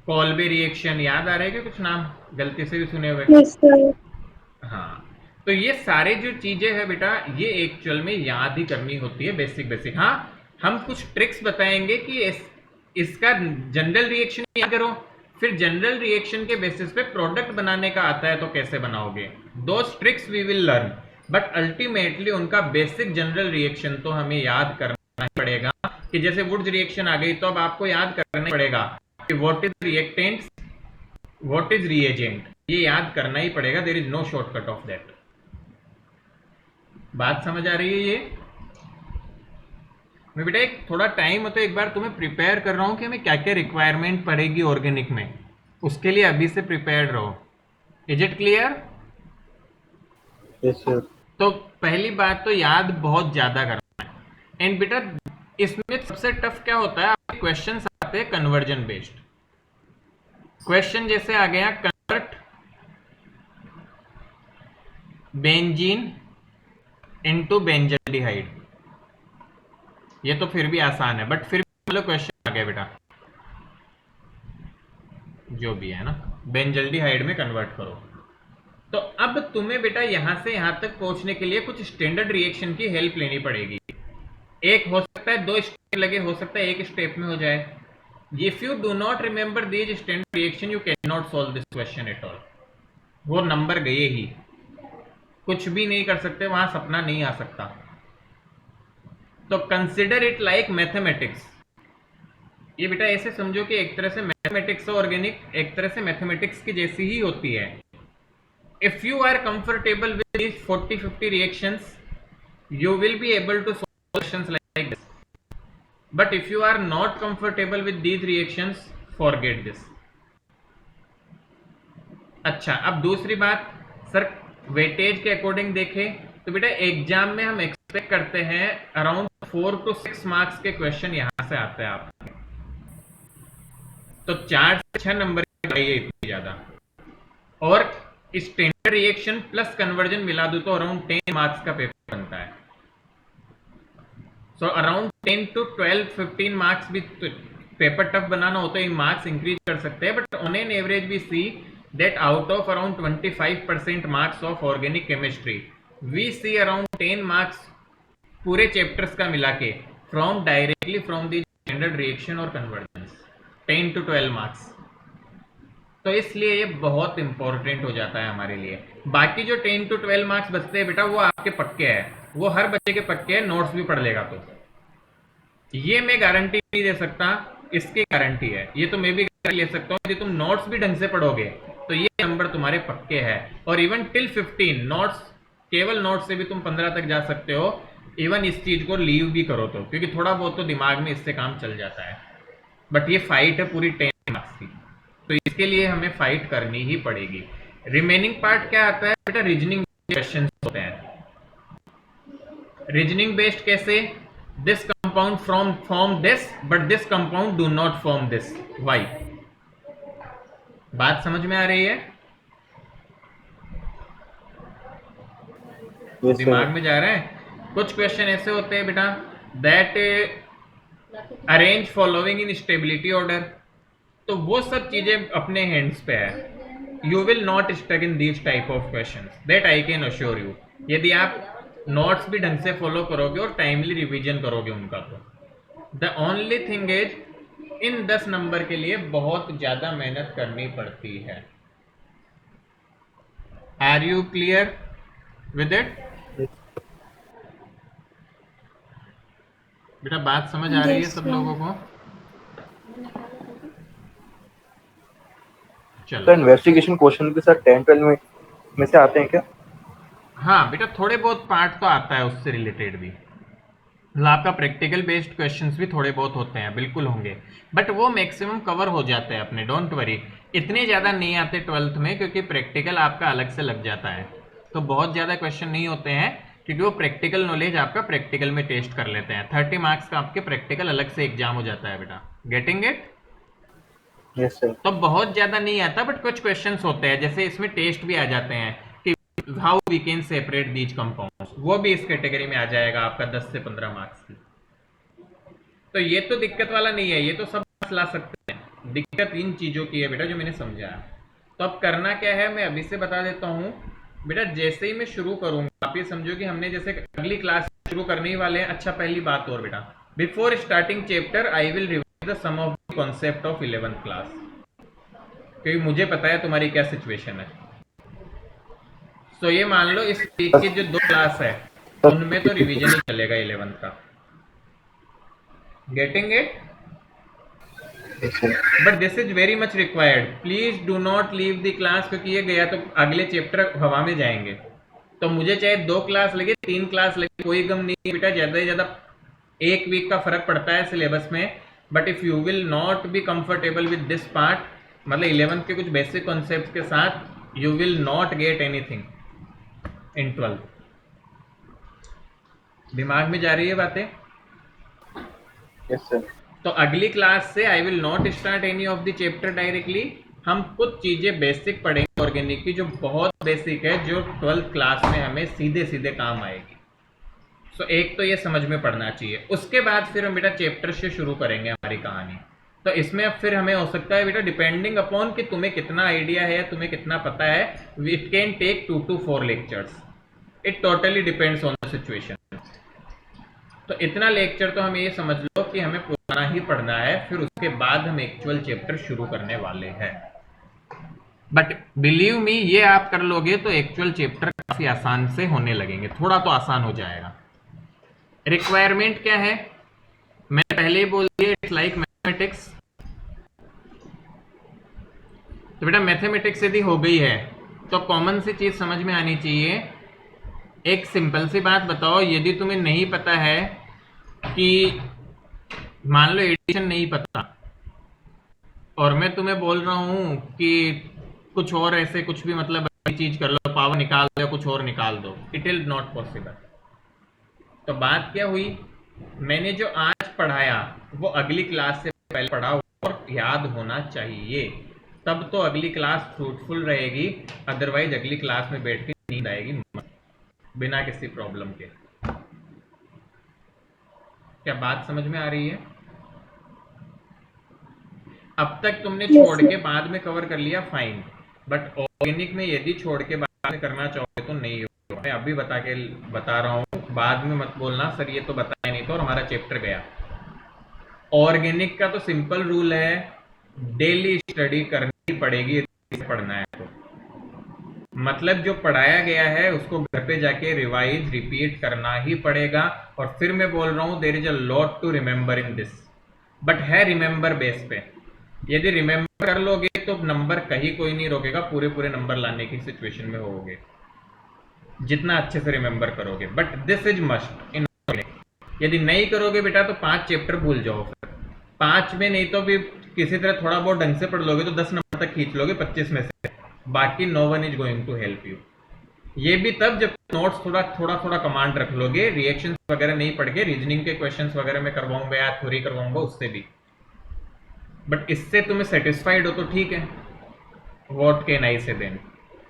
Kolbe reaction, याद आ रहे हैं क्या कुछ नाम गलती से भी सुने हुए? Yes, sir. हाँ, तो ये सारे जो चीजें हैं बेटा ये एक्चुअल में याद ही करनी होती है, बेसिक। हाँ हम कुछ ट्रिक्स बताएंगे कि इसका जनरल रिएक्शन याद करो, फिर जनरल रिएक्शन के बेसिस पे प्रोडक्ट बनाने का आता है तो कैसे बनाओगे, दो tricks we will learn. But ultimately उनका बेसिक जनरल रिएक्शन तो हमें याद करना ही पड़ेगा। कि जैसे वुड्स रिएक्शन आ गई तो अब आपको याद करना ही पड़ेगा कि what is reactants, what is reagent, ये याद करना ही पड़ेगा। There is no shortcut of that. बात समझ आ रही है ये? मैं बेटा एक थोड़ा टाइम हो तो एक बार तुम्हें प्रिपेयर कर रहा हूं कि हमें क्या क्या रिक्वायरमेंट पड़ेगी ऑर्गेनिक में, उसके लिए अभी से प्रिपेयर्ड रहो। Is it clear? Yes sir. तो पहली बात तो याद बहुत ज्यादा करना है। एंड बेटा इसमें सबसे टफ क्या होता है, आपके क्वेश्चन आते हैं कन्वर्जन बेस्ड क्वेश्चन। जैसे आ गया कन्वर्ट बेंजीन इनटू बेंजल्डिहाइड, ये तो फिर भी आसान है, बट फिर भी मतलब क्वेश्चन आ गया बेटा, जो भी है ना, बेंजल्डिहाइड में कन्वर्ट करो। तो अब तुम्हें बेटा यहां से यहां तक पहुंचने के लिए कुछ स्टैंडर्ड रिएक्शन की हेल्प लेनी पड़ेगी। एक हो सकता है 2 स्टेप लगे, हो सकता है 1 स्टेप में हो जाए। If you do not remember these standard reaction you can not solve this question at all. वो नंबर गए ही, कुछ भी नहीं कर सकते, वहां सपना नहीं आ सकता। तो कंसिडर इट लाइक मैथमेटिक्स। ये बेटा ऐसे समझो कि एक तरह से मैथमेटिक्स और ऑर्गेनिक एक तरह से मैथमेटिक्स की जैसी ही होती है। If you are comfortable with these 40-50 reactions you will be able to solve questions like this, but if you are not comfortable with these reactions forget this। अच्छा, अब दूसरी बात सर वेटेज के अकॉर्डिंग देखें तो बेटा एग्जाम में हम एक्सपेक्ट करते हैं अराउंड 4 to 6 मार्क्स के क्वेश्चन यहां से आते हैं आपके। तो 4 से 6 नंबर बढ़ाई है इतनी ज्यादा। और स्टैंडर्ड रिएक्शन प्लस कन्वर्जन मिला दो तो अराउंड 10 मार्क्स का पेपर बनता है। सो अराउंड 10 to 12 15 मार्क्स भी पेपर टफ बनाना हो तो ये मार्क्स इंक्रीज कर सकते हैं, but on an average we see that out of around 25% marks of organic chemistry we see around 10 marks पूरे चैप्टर्स का मिला के from directly from the standard reaction और कन्वर्जन, 10 to 12 मार्क्स। तो इसलिए ये बहुत इंपॉर्टेंट हो जाता है हमारे लिए। बाकी जो 10 to 12 मार्क्स बचते हैं बेटा वो आपके पक्के हैं, वो हर बच्चे के पक्के हैं, नोट्स भी पढ़ लेगा तो। ये मैं गारंटी नहीं दे सकता, इसकी गारंटी है, ये तो मैं भी गारंटी ले सकता हूँ। यदि तुम नोट्स भी ढंग से पढ़ोगे तो ये नंबर तुम्हारे पक्के हैं। और इवन टिल 15 नोट्स, केवल नोट्स से भी तुम 15 तक जा सकते हो, इवन इस चीज को लीव भी करो तो, क्योंकि थोड़ा बहुत तो दिमाग में इससे काम चल जाता है। बट ये फाइट है पूरी 10 मार्क्स की, तो इसके लिए हमें फाइट करनी ही पड़ेगी। रिमेनिंग पार्ट क्या आता है बेटा, रीजनिंग क्वेश्चन होते हैं। रीजनिंग बेस्ड कैसे, this compound form this but this compound do not form this, why? बात समझ में आ रही है? Yes, दिमाग sir. में जा रहा है? कुछ क्वेश्चन ऐसे होते हैं बेटा that arrange following in stability order, तो वो सब चीजें अपने हैंड्स पे है। You will not stuck in these type of questions, that I can assure you, यदि आप नोट्स भी ढंग से फॉलो करोगे और टाइमली रिवीजन करोगे उनका। तो the only thing is in 10 number के लिए बहुत ज्यादा मेहनत करनी पड़ती है। Are you clear with it? बेटा बात समझ आ रही है Yes, सब sir. लोगों को? तो चलो, इन्वेस्टिगेशन क्वेश्चन भी सर 10-12 में से आते हैं क्या? हाँ बेटा थोड़े बहुत पार्ट तो आता है उससे रिलेटेड भी। मतलब आपका प्रैक्टिकल बेस्ड क्वेश्चंस भी थोड़े बहुत होते हैं, बिल्कुल होंगे, बट वो मैक्सिमम कवर हो जाते हैं अपने, डोंट वरी। इतने ज़्यादा नहीं आते 12th में, क्योंकि प्रैक्टिकल आपका अलग से लग जाता है, तो बहुत ज़्यादा क्वेश्चन नहीं होते हैं, क्योंकि वो प्रैक्टिकल नॉलेज आपका प्रैक्टिकल में टेस्ट कर लेते हैं। 30 मार्क्स का आपके प्रैक्टिकल अलग से एग्जाम हो जाता है बेटा, गेटिंग इट? Yes sir. तो बहुत ज़्यादा नहीं आता, बट कुछ क्वेश्चंस होते हैं, जैसे इसमें टेस्ट भी आ जाते हैं कि how we can separate these compounds, वो भी इस कैटेगरी में आ जाएगा आपका 10 से 15 मार्क्स की। तो ये तो दिक्कत वाला नहीं है, ये तो सब ला सकते हैं। दिक्कत इन चीज़ों की है बेटा जो मैंने समझाया। तो अब करना क्या है मैं अभी से बता देता हूँ बेटा। जैसे ही मैं शुरू करूंगा आप ये समझो कि हमने जैसे अगली क्लास शुरू करने ही वाले हैं। अच्छा पहली बात और बेटा, before starting chapter I will revise the some of the concept of 11th class, क्योंकि मुझे पता है तुम्हारी क्या सिचुएशन है। तो ये मान लो इस वीक की जो 2 क्लास है उनमें तो रिवीजन ही चलेगा 11th का, getting it? But this is very much required, please do not leave the class, क्योंकि ये गया तो अगले चैप्टर हवा में जाएंगे। तो मुझे चाहे 2 क्लास लगे 3 क्लास लगे कोई गम नहीं है बेटा, ज्यादा से ज्यादा 1 वीक का फर्क पड़ता है सिलेबस में। But if you will not be comfortable with this part, मतलब 11th के कुछ बेसिक कॉन्सेप्ट के साथ, you will not get anything in 12th। दिमाग में जा रही है बातें? Yes sir. तो अगली क्लास से I will not start any of the chapter directly. हम कुछ चीजें बेसिक पढ़ेंगे ऑर्गेनिक की, जो बहुत बेसिक है, जो 12th क्लास में हमें सीधे सीधे काम आएगी। सो एक तो ये समझ में पड़ना चाहिए। उसके बाद फिर हम बेटा चैप्टर से शुरू करेंगे हमारी कहानी। तो इसमें अब फिर हमें हो सकता है बेटा, डिपेंडिंग अपॉन कि तुम्हें कितना आइडिया है, तुम्हें कितना पता है, it can take 2 to 4 lectures. It totally depends on the situation. तो इतना लेक्चर तो हमें ये समझ लो कि हमें पुराना ही पढ़ना है, फिर उसके बाद हम एक्चुअल चैप्टर शुरू करने वाले हैं। बट बिलीव मी, ये आप कर लोगे तो एक्चुअल चैप्टर काफी आसान से होने लगेंगे, थोड़ा तो आसान हो जाएगा। रिक्वायरमेंट क्या है मैं पहले ही बोल दिया, इट्स लाइक मैथमेटिक्स। तो बेटा मैथमेटिक्स यदि हो गई है तो कॉमन सी चीज समझ में आनी चाहिए। एक सिंपल सी बात बताओ, यदि तुम्हें नहीं पता है कि मान लो एडिशन नहीं पता और मैं तुम्हें बोल रहा हूं कि कुछ और ऐसे कुछ भी मतलब चीज कर लो, पावर निकाल दो, कुछ और निकाल दो, इट इज नॉट पॉसिबल। तो बात क्या हुई, मैंने जो आज पढ़ाया वो अगली क्लास से पहले पढ़ा और याद होना चाहिए। तब तो अगली क्लास फ्रूटफुल रहेगी, अदरवाइज अगली क्लास में बैठ के नींद आएगी बिना किसी प्रॉब्लम के। क्या बात समझ में आ रही है? अब तक तुमने Yes, छोड़ sir. के बाद में कवर कर लिया, फाइन, बट ऑर्गेनिक में यदि छोड़ के बाद में करना चाहोगे तो नहीं होगा। मैं अभी बता रहा हूँ, बाद में मत बोलना सर ये तो बताया नहीं था और हमारा चैप्टर गया। ऑर्गेनिक का तो सिंपल रूल है, डेली स्टडी करनी पड़ेगी पढ़ना है तो। मतलब जो पढ़ाया गया है उसको घर पे जाके रिवाइज रिपीट करना ही पड़ेगा। और फिर मैं बोल रहा हूँ there is a lot to remember in this, but है रिमेंबर बेस पे। यदि रिमेंबर कर लोगे तो नंबर कहीं कोई नहीं रोकेगा, पूरे पूरे नंबर लाने की सिचुएशन में होगे जितना अच्छे से रिमेंबर करोगे। But this is must in. यदि नहीं करोगे बेटा तो 5 चैप्टर भूल जाओ, फिर 5 में नहीं तो भी किसी तरह थोड़ा बहुत ढंग से पढ़ लोगे तो 10 नंबर तक खींच लोगे 25 में से, बाकी no one is going to help you. ये भी तब जब नोट्स थोड़ा कमांड रख लोगे, रिएक्शंस वगैरह नहीं पढ़ के, रीजनिंग के क्वेश्चंस वगैरह में करवाऊंगा या थ्योरी करवाऊंगा उससे भी। बट इससे तुम्हें सेटिस्फाइड हो तो ठीक है, व्हाट कैन आई से देन।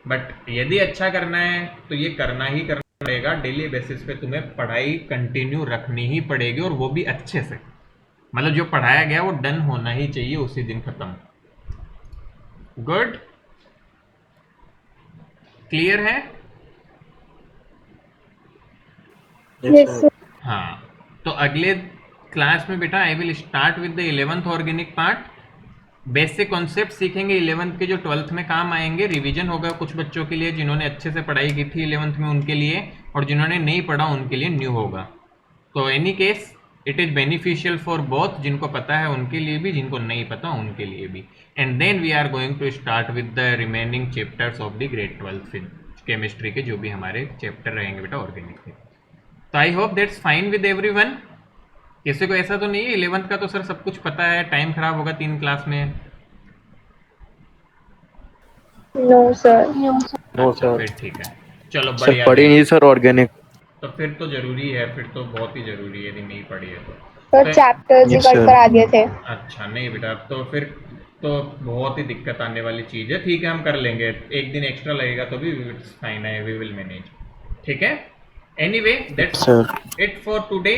बट यदि अच्छा करना है तो ये करना ही करना पड़ेगा, डेली बेसिस पे तुम्हें पढ़ाई कंटिन्यू रखनी ही पड़ेगी, और वो भी अच्छे से। मतलब जो पढ़ाया गया वो डन होना ही चाहिए उसी दिन खत्म। गुड, क्लियर है? Yes, sir. हाँ, तो अगले क्लास में बेटा I will start with the 11th organic part. Basic concept सीखेंगे 11th के जो 12th में काम आएंगे। रिवीजन होगा कुछ बच्चों के लिए जिन्होंने अच्छे से पढ़ाई की थी 11th में उनके लिए, और जिन्होंने नहीं पढ़ा उनके लिए न्यू होगा। तो any case it is beneficial for both, जिनको पता है उनके लिए भी, जिनको नहीं पता उनके लिए भी। And then we are going to start with the remaining chapters of the grade 12th chemistry के जो भी हमारे चैप्टर रहेंगे बेटा ऑर्गेनिक के। तो I hope that's fine with everyone. किसी को ऐसा तो नहीं है 11th का तो सर सब कुछ पता है, टाइम खराब होगा 3 क्लास में? No, sir. नो अच्छा, सर। फिर ठीक है, चलो सर बढ़िया। पढ़ी नहीं सर ऑर्गेनिक। तो फिर तो जरूरी है, फिर तो बहुत ही जरूरी है, यदि नहीं पढ़ी है तो। सर चैप्टर्स ही Yes, कट sir. करा दिए थे। अच्छा नहीं बेटा, तो फिर तो बहुत ही दिक्कत आने वाली चीज़ है। ठीक है, हम कर लेंगे, एक दिन एक्स्ट्रा लगेगा तो भी इट्स फाइन है, वी विल मैनेज। ठीक है, anyway that's sir it for today.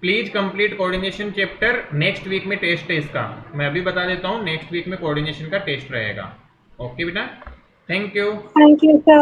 Please complete coordination chapter. Next week में टेस्ट है इसका, मैं अभी बता देता हूँ, नेक्स्ट वीक में कोऑर्डिनेशन का टेस्ट रहेगा। ओके बेटा, thank you. Thank you, sir.